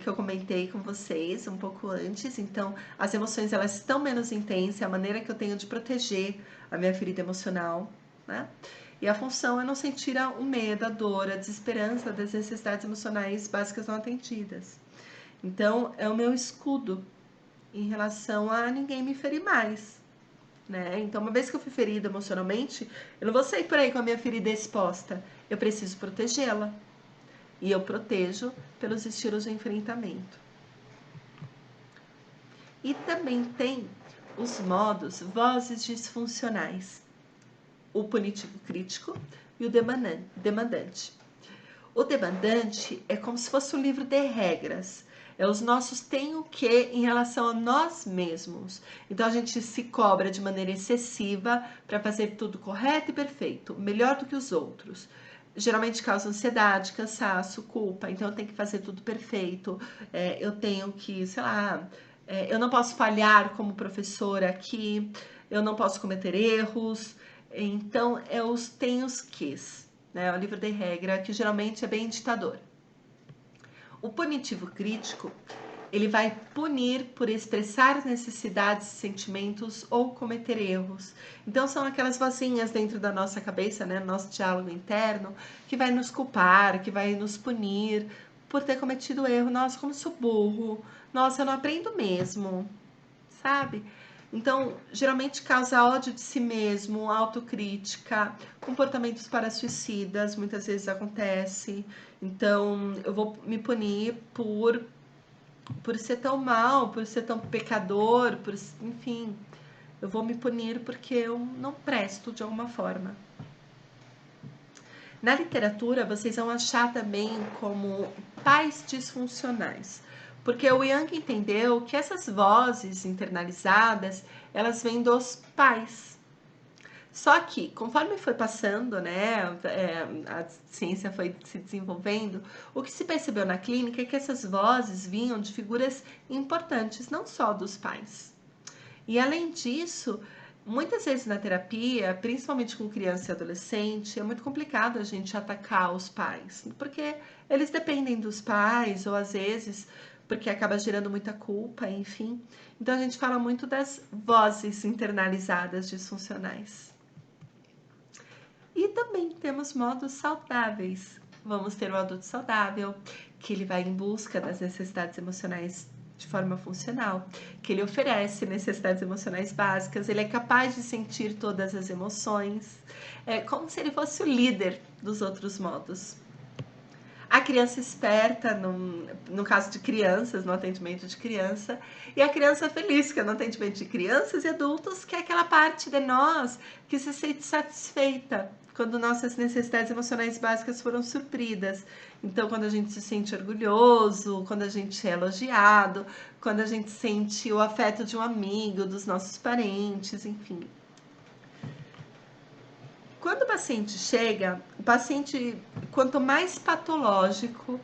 eu comentei com vocês um pouco antes. Então, as emoções, elas estão menos intensas, é a maneira que eu tenho de proteger a minha ferida emocional, né? E a função é não sentir o medo, a dor, a desesperança das necessidades emocionais básicas não atendidas. Então, é o meu escudo em relação a ninguém me ferir mais, né? Então, uma vez que eu fui ferida emocionalmente, eu não vou sair por aí com a minha ferida exposta. Eu preciso protegê-la. E eu protejo pelos estilos de enfrentamento. E também tem os modos vozes disfuncionais. O punitivo crítico e o demandante. O demandante é como se fosse um livro de regras. É os nossos tem o que em relação a nós mesmos. Então a gente se cobra de maneira excessiva para fazer tudo correto e perfeito, melhor do que os outros. Geralmente causa ansiedade, cansaço, culpa. Então eu tenho que fazer tudo perfeito. Eu tenho que, sei lá, eu não posso falhar como professora aqui. Eu não posso cometer erros. Então é os tem os quês. É o livro de regra, que geralmente é bem ditador. O punitivo crítico, ele vai punir por expressar necessidades, sentimentos ou cometer erros. Então são aquelas vozinhas dentro da nossa cabeça, né, nosso diálogo interno, que vai nos culpar, que vai nos punir por ter cometido erro. Nossa, como sou burro. Nossa, eu não aprendo mesmo, sabe? Então, geralmente causa ódio de si mesmo, autocrítica, comportamentos para suicidas, muitas vezes acontece. Então, eu vou me punir por ser tão mal, por ser tão pecador, enfim, eu vou me punir porque eu não presto de alguma forma. Na literatura, vocês vão achar também como pais disfuncionais. Porque o Jung entendeu que essas vozes internalizadas, elas vêm dos pais. Só que, conforme foi passando, né, a ciência foi se desenvolvendo, o que se percebeu na clínica é que essas vozes vinham de figuras importantes, não só dos pais. E além disso, muitas vezes na terapia, principalmente com criança e adolescente, é muito complicado a gente atacar os pais, porque eles dependem dos pais, ou às vezes porque acaba gerando muita culpa, enfim. Então a gente fala muito das vozes internalizadas disfuncionais. E também temos modos saudáveis. Vamos ter o adulto saudável, que ele vai em busca das necessidades emocionais de forma funcional, que ele oferece necessidades emocionais básicas, ele é capaz de sentir todas as emoções, é como se ele fosse o líder dos outros modos. A criança esperta, no caso de crianças, no atendimento de criança, e a criança feliz, que é no atendimento de crianças e adultos, que é aquela parte de nós que se sente satisfeita quando nossas necessidades emocionais básicas foram supridas. Então, quando a gente se sente orgulhoso, quando a gente é elogiado, quando a gente sente o afeto de um amigo, dos nossos parentes, enfim. Quando o paciente chega, o paciente, quanto mais patológico,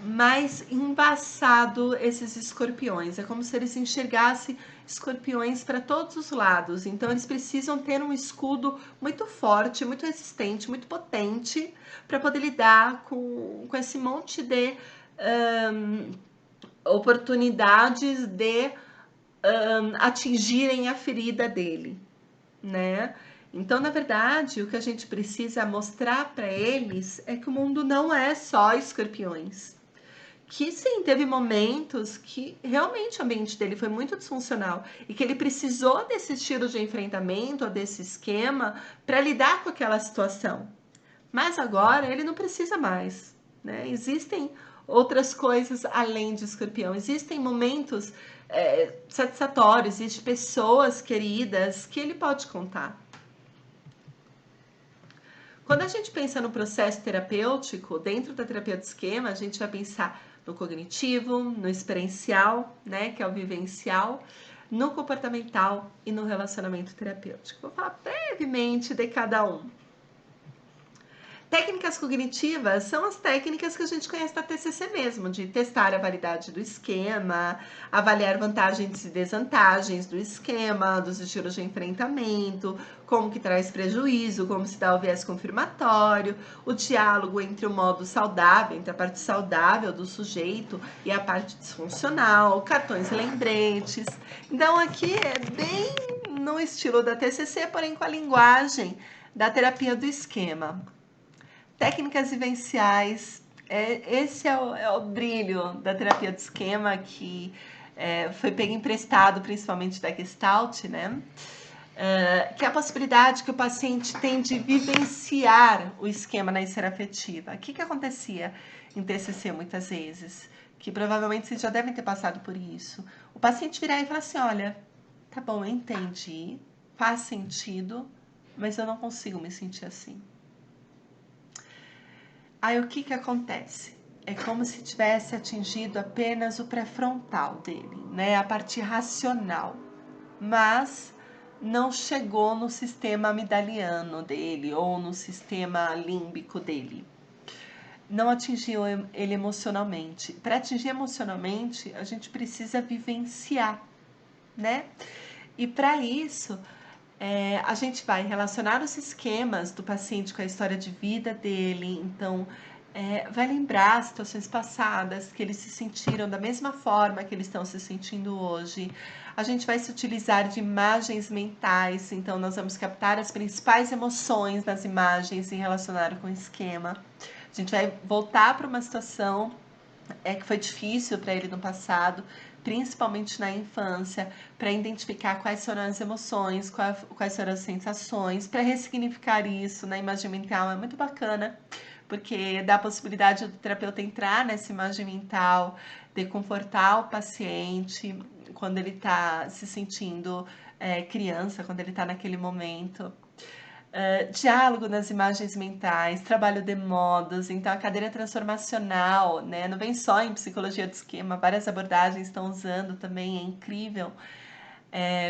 mais embaçado esses escorpiões. É como se eles enxergassem escorpiões para todos os lados. Então, eles precisam ter um escudo muito forte, muito resistente, muito potente para poder lidar com esse monte de oportunidades de atingirem a ferida dele, né? Então, na verdade, o que a gente precisa mostrar para eles é que o mundo não é só escorpiões. Que sim, teve momentos que realmente o ambiente dele foi muito disfuncional e que ele precisou desse estilo de enfrentamento, ou desse esquema, para lidar com aquela situação. Mas agora ele não precisa mais, né? Existem outras coisas além de escorpião. Existem momentos satisfatórios, existem pessoas queridas que ele pode contar. Quando a gente pensa no processo terapêutico, dentro da terapia do esquema, a gente vai pensar no cognitivo, no experiencial, né, que é o vivencial, no comportamental e no relacionamento terapêutico. Vou falar brevemente de cada um. Técnicas cognitivas são as técnicas que a gente conhece da TCC mesmo, de testar a validade do esquema, avaliar vantagens e desvantagens do esquema, dos estilos de enfrentamento, como que traz prejuízo, como se dá o viés confirmatório, o diálogo entre o modo saudável, entre a parte saudável do sujeito e a parte disfuncional, cartões e lembretes. Então aqui é bem no estilo da TCC, porém com a linguagem da terapia do esquema. Técnicas vivenciais, esse é o brilho da terapia do esquema, que foi pego emprestado principalmente da Gestalt, né? Que é a possibilidade que o paciente tem de vivenciar o esquema na esfera afetiva. O que acontecia em TCC muitas vezes? Que provavelmente vocês já devem ter passado por isso. O paciente virar e falar assim, olha, tá bom, eu entendi, faz sentido, mas eu não consigo me sentir assim. Aí o que acontece? É como se tivesse atingido apenas o pré-frontal dele, né? A parte racional, mas não chegou no sistema amidaliano dele ou no sistema límbico dele. Não atingiu ele emocionalmente. Para atingir emocionalmente, a gente precisa vivenciar, né? E para isso, a gente vai relacionar os esquemas do paciente com a história de vida dele, então vai lembrar situações passadas que eles se sentiram da mesma forma que eles estão se sentindo hoje. A gente vai se utilizar de imagens mentais, então nós vamos captar as principais emoções nas imagens e relacionar com o esquema. A gente vai voltar para uma situação que foi difícil para ele no passado, principalmente na infância, para identificar quais foram as emoções, quais foram as sensações, para ressignificar isso na imagem mental. É muito bacana, porque dá a possibilidade do terapeuta entrar nessa imagem mental, de confortar o paciente quando ele está se sentindo criança, quando ele está naquele momento. Diálogo nas imagens mentais, trabalho de modos, então a cadeira transformacional, né? Não vem só em psicologia do esquema, várias abordagens estão usando também, é incrível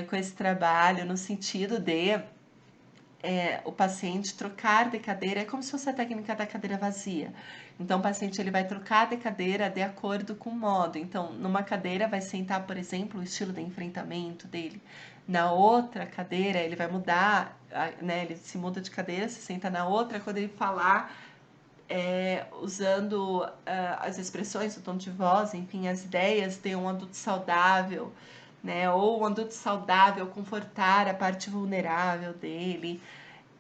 com esse trabalho, no sentido de o paciente trocar de cadeira, é como se fosse a técnica da cadeira vazia. Então, o paciente ele vai trocar de cadeira de acordo com o modo. Então, numa cadeira vai sentar, por exemplo, o estilo de enfrentamento dele. Na outra cadeira, ele vai mudar, né? Ele se muda de cadeira, se senta na outra, quando ele falar, usando as expressões, o tom de voz, enfim, as ideias de um adulto saudável, né? Ou um adulto saudável confortar a parte vulnerável dele.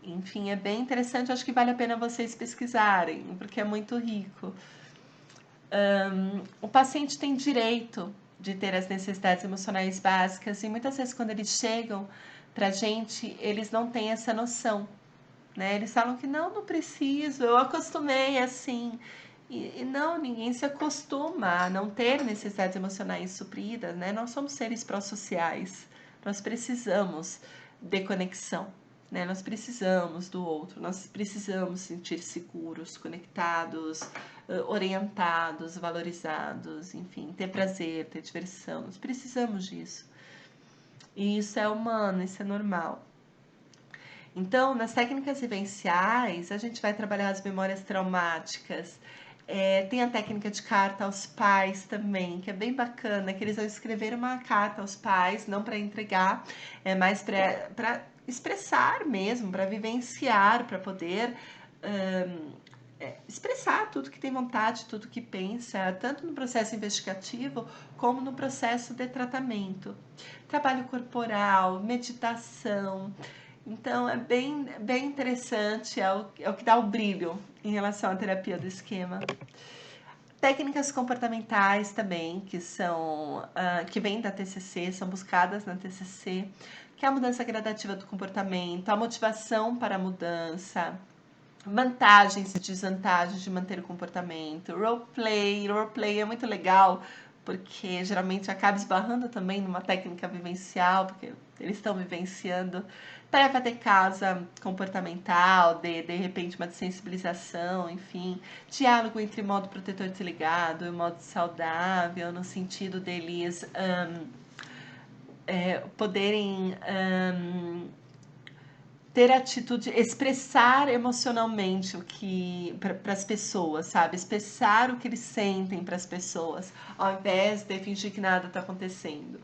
Enfim, é bem interessante, acho que vale a pena vocês pesquisarem, porque é muito rico. O paciente tem direito de ter as necessidades emocionais básicas e muitas vezes quando eles chegam pra gente, eles não têm essa noção, né? Eles falam que não preciso, eu acostumei assim. E não, ninguém se acostuma a não ter necessidades emocionais supridas, né? Nós somos seres pró-sociais, nós precisamos de conexão, né? Nós precisamos do outro, nós precisamos sentir seguros, conectados, orientados, valorizados, enfim, ter prazer, ter diversão, nós precisamos disso. E isso é humano, isso é normal. Então, nas técnicas vivenciais, a gente vai trabalhar as memórias traumáticas. Tem a técnica de carta aos pais também, que é bem bacana, que eles vão escrever uma carta aos pais, não para entregar, é mais para expressar mesmo, para vivenciar, para poder expressar tudo que tem vontade, tudo que pensa, tanto no processo investigativo como no processo de tratamento. Trabalho corporal, meditação. Então, é bem interessante, é o que dá o brilho em relação à terapia do esquema. Técnicas comportamentais também, que vêm da TCC, são buscadas na TCC, que é a mudança gradativa do comportamento, a motivação para a mudança, vantagens e desvantagens de manter o comportamento, roleplay é muito legal, porque geralmente acaba esbarrando também numa técnica vivencial, porque eles estão vivenciando tarefa de casa comportamental, de repente uma desensibilização, enfim, diálogo entre modo protetor desligado e modo saudável, no sentido deles poderem ter atitude, expressar emocionalmente o que para as pessoas, sabe? Expressar o que eles sentem para as pessoas, ao invés de fingir que nada está acontecendo.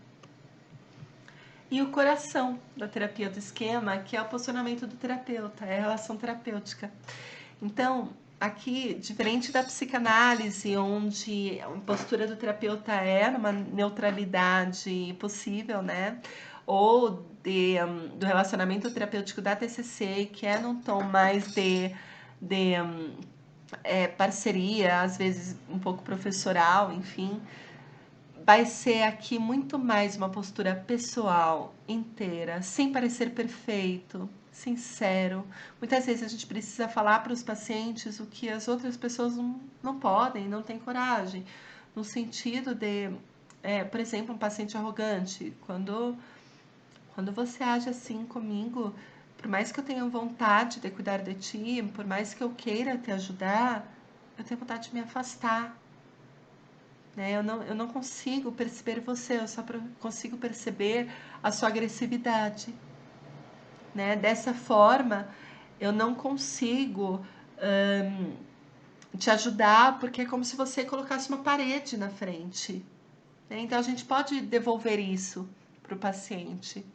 E o coração da terapia do esquema, que é o posicionamento do terapeuta, é a relação terapêutica. Então, aqui, diferente da psicanálise, onde a postura do terapeuta é numa neutralidade possível, né? Ou do relacionamento terapêutico da TCC, que é num tom mais de parceria, às vezes um pouco professoral, enfim, vai ser aqui muito mais uma postura pessoal, inteira, sem parecer perfeito, sincero. Muitas vezes a gente precisa falar para os pacientes o que as outras pessoas não podem, não têm coragem. No sentido de, por exemplo, um paciente arrogante. Quando você age assim comigo, por mais que eu tenha vontade de cuidar de ti, por mais que eu queira te ajudar, eu tenho vontade de me afastar. Né? Eu não consigo perceber você, eu só consigo perceber a sua agressividade. Né? Dessa forma, eu não consigo te ajudar, porque é como se você colocasse uma parede na frente. Né? Então, a gente pode devolver isso para o paciente.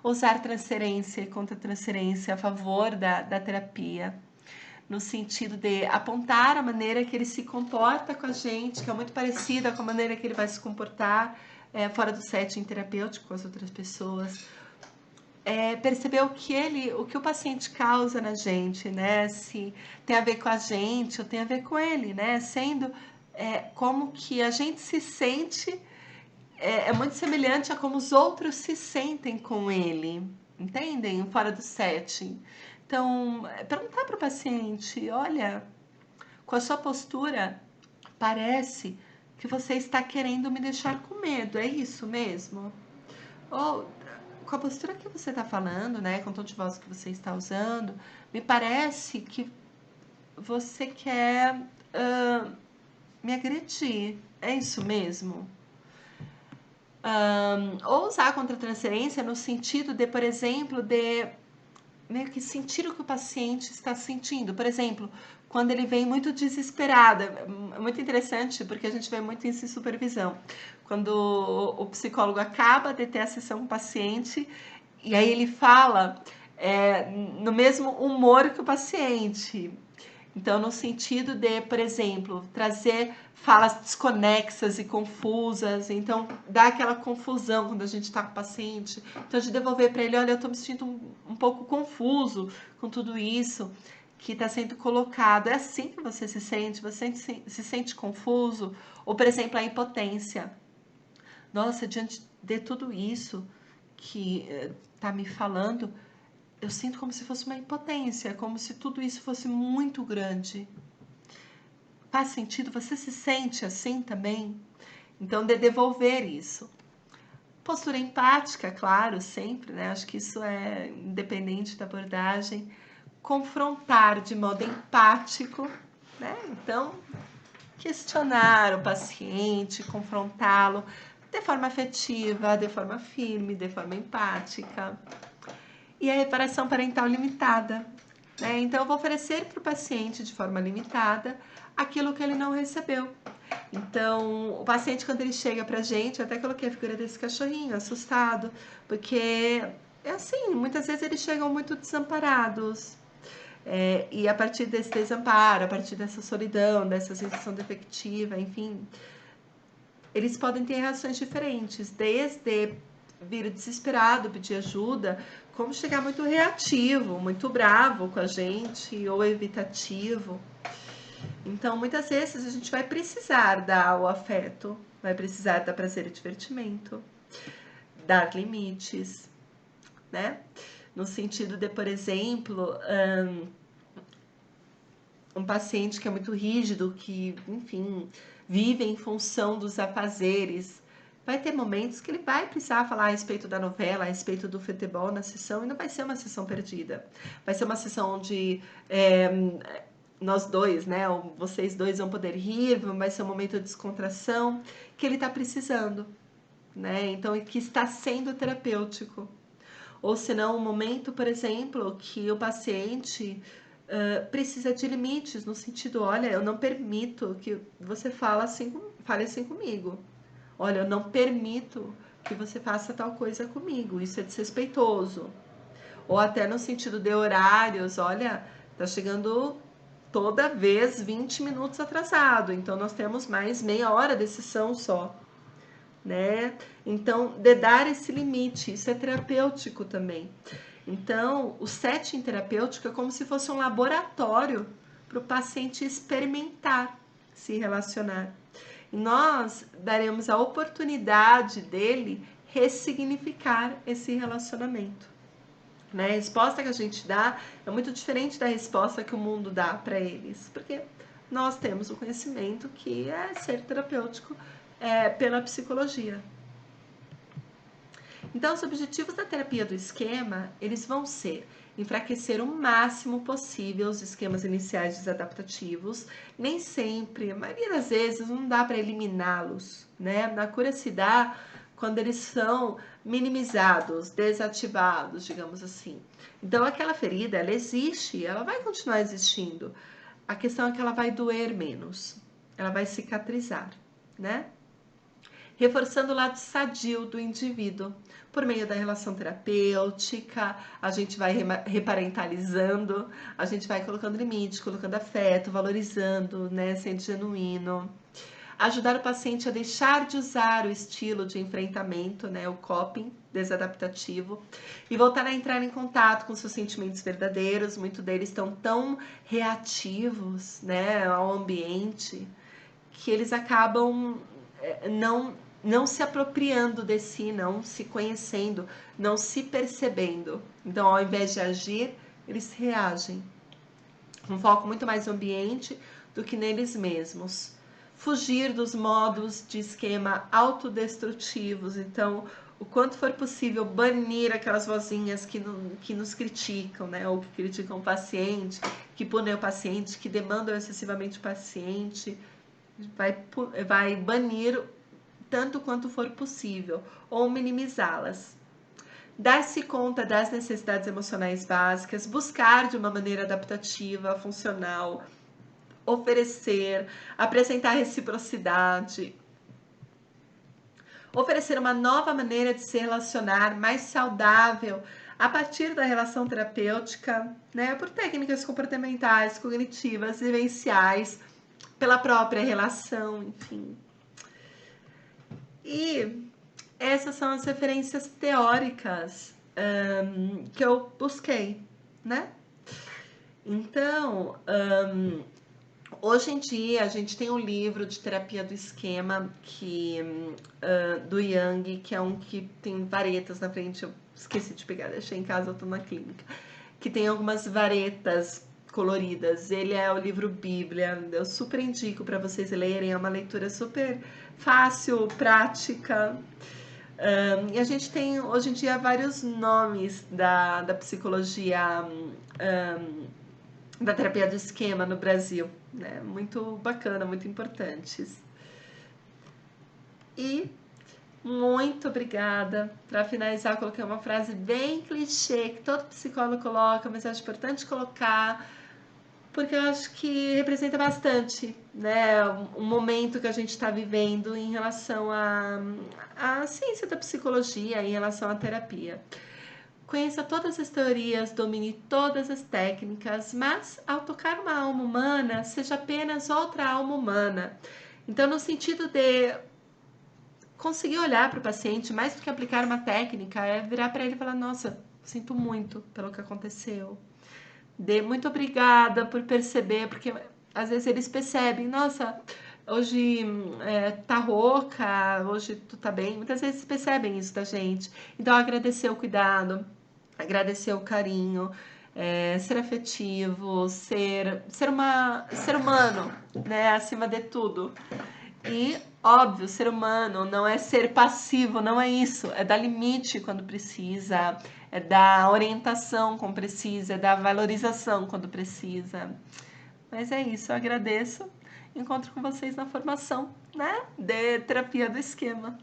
Usar transferência e contra-transferência a favor da terapia, no sentido de apontar a maneira que ele se comporta com a gente, que é muito parecida com a maneira que ele vai se comportar fora do setting terapêutico com as outras pessoas. Perceber o que o paciente causa na gente, né? Se tem a ver com a gente ou tem a ver com ele, né? Sendo como que a gente se sente é muito semelhante a como os outros se sentem com ele, entendem? Fora do setting. Então, perguntar para o paciente, olha, com a sua postura, parece que você está querendo me deixar com medo, é isso mesmo? Ou, com a postura que você está falando, né, com o tom de voz que você está usando, me parece que você quer me agredir, é isso mesmo? Ou usar a contra-transferência no sentido de, por exemplo, de meio que sentir o que o paciente está sentindo. Por exemplo, quando ele vem muito desesperado, é muito interessante porque a gente vê muito isso em supervisão. Quando o psicólogo acaba de ter a sessão com o paciente e aí ele fala no mesmo humor que o paciente. Então, no sentido de, por exemplo, trazer falas desconexas e confusas, então dá aquela confusão quando a gente está com o paciente. Então, de devolver para ele: olha, eu estou me sentindo um pouco confuso com tudo isso que está sendo colocado. É assim que você se sente? Você se sente confuso? Ou, por exemplo, a impotência. Nossa, diante de tudo isso que está me falando, eu sinto como se fosse uma impotência, como se tudo isso fosse muito grande. Faz sentido? Você se sente assim também? Então, de devolver isso. Postura empática, claro, sempre, né? Acho que isso é independente da abordagem. Confrontar de modo empático, né? Então, questionar o paciente, confrontá-lo de forma afetiva, de forma firme, de forma empática. E a reparação parental limitada. Né? Então, eu vou oferecer para o paciente de forma limitada aquilo que ele não recebeu. Então, o paciente, quando ele chega pra gente, eu até coloquei a figura desse cachorrinho, assustado, porque é assim, muitas vezes eles chegam muito desamparados. E a partir desse desamparo, a partir dessa solidão, dessa sensação defectiva, enfim, eles podem ter reações diferentes, desde vir desesperado, pedir ajuda, como chegar muito reativo, muito bravo com a gente, ou evitativo. Então, muitas vezes a gente vai precisar dar o afeto, vai precisar dar prazer e divertimento, dar limites, né? No sentido de, por exemplo, um paciente que é muito rígido, que, enfim, vive em função dos afazeres, vai ter momentos que ele vai precisar falar a respeito da novela, a respeito do futebol na sessão, e não vai ser uma sessão perdida. Vai ser uma sessão onde nós dois, né, ou vocês dois vão poder rir, vai ser um momento de descontração que ele está precisando, né? Então, que está sendo terapêutico. Ou se não, um momento, por exemplo, que o paciente precisa de limites, no sentido, olha, eu não permito que você fale assim comigo. Olha, eu não permito que você faça tal coisa comigo, isso é desrespeitoso. Ou até no sentido de horários, olha, tá chegando toda vez 20 minutos atrasado, então nós temos mais meia hora de sessão só, né? Então, de dar esse limite, isso é terapêutico também. Então, o setting terapêutico é como se fosse um laboratório para o paciente experimentar, se relacionar. E nós daremos a oportunidade dele ressignificar esse relacionamento. Né? A resposta que a gente dá é muito diferente da resposta que o mundo dá para eles, porque nós temos o conhecimento que é ser terapêutico pela psicologia. Então, os objetivos da terapia do esquema, eles vão ser enfraquecer o máximo possível os esquemas iniciais desadaptativos. Nem sempre, a maioria das vezes, não dá para eliminá-los, né? Na cura se dá quando eles são minimizados, desativados, digamos assim. Então, aquela ferida, ela existe, ela vai continuar existindo. A questão é que ela vai doer menos, ela vai cicatrizar, né? Reforçando o lado sadio do indivíduo. Por meio da relação terapêutica, a gente vai reparentalizando, a gente vai colocando limite, colocando afeto, valorizando, né, sendo genuíno. Ajudar o paciente a deixar de usar o estilo de enfrentamento, né, o coping desadaptativo, e voltar a entrar em contato com seus sentimentos verdadeiros. Muitos deles estão tão reativos, né, ao ambiente, que eles acabam não se apropriando de si, não se conhecendo, não se percebendo. Então, ao invés de agir, eles reagem. Um foco muito mais no ambiente do que neles mesmos. Fugir dos modos de esquema autodestrutivos. Então, o quanto for possível, banir aquelas vozinhas que nos criticam, né? Ou que criticam o paciente, que punem o paciente, que demandam excessivamente o paciente. Vai banir tanto quanto for possível, ou minimizá-las. Dar-se conta das necessidades emocionais básicas, buscar de uma maneira adaptativa, funcional, oferecer, apresentar reciprocidade, oferecer uma nova maneira de se relacionar mais saudável a partir da relação terapêutica, né, por técnicas comportamentais, cognitivas, vivenciais, pela própria relação, enfim. E essas são as referências teóricas que eu busquei, né? Então, hoje em dia a gente tem um livro de terapia do esquema do Jung, que é um que tem varetas na frente, eu esqueci de pegar, deixei em casa, eu tô na clínica, que tem algumas varetas coloridas. Ele é o livro Bíblia, eu super indico para vocês lerem, é uma leitura super fácil, prática. E a gente tem hoje em dia vários nomes da psicologia, da terapia do esquema no Brasil, né? Muito bacana, muito importantes. E muito obrigada. Para finalizar, eu coloquei uma frase bem clichê que todo psicólogo coloca, mas eu acho importante colocar, porque eu acho que representa bastante, né, o momento que a gente está vivendo em relação à ciência da psicologia, em relação à terapia. Conheça todas as teorias, domine todas as técnicas, mas ao tocar uma alma humana, seja apenas outra alma humana. Então, no sentido de conseguir olhar para o paciente, mais do que aplicar uma técnica, é virar para ele e falar: nossa, sinto muito pelo que aconteceu. Muito obrigada por perceber, porque às vezes eles percebem, nossa, hoje tá rouca, hoje tu tá bem. Muitas vezes percebem isso da gente. Então, agradecer o cuidado, agradecer o carinho, ser afetivo, ser humano, né, acima de tudo. E, óbvio, ser humano não é ser passivo, não é isso. É dar limite quando precisa, é dar orientação quando precisa, é dar valorização quando precisa. Mas é isso, eu agradeço. Encontro com vocês na formação, né, de terapia do esquema.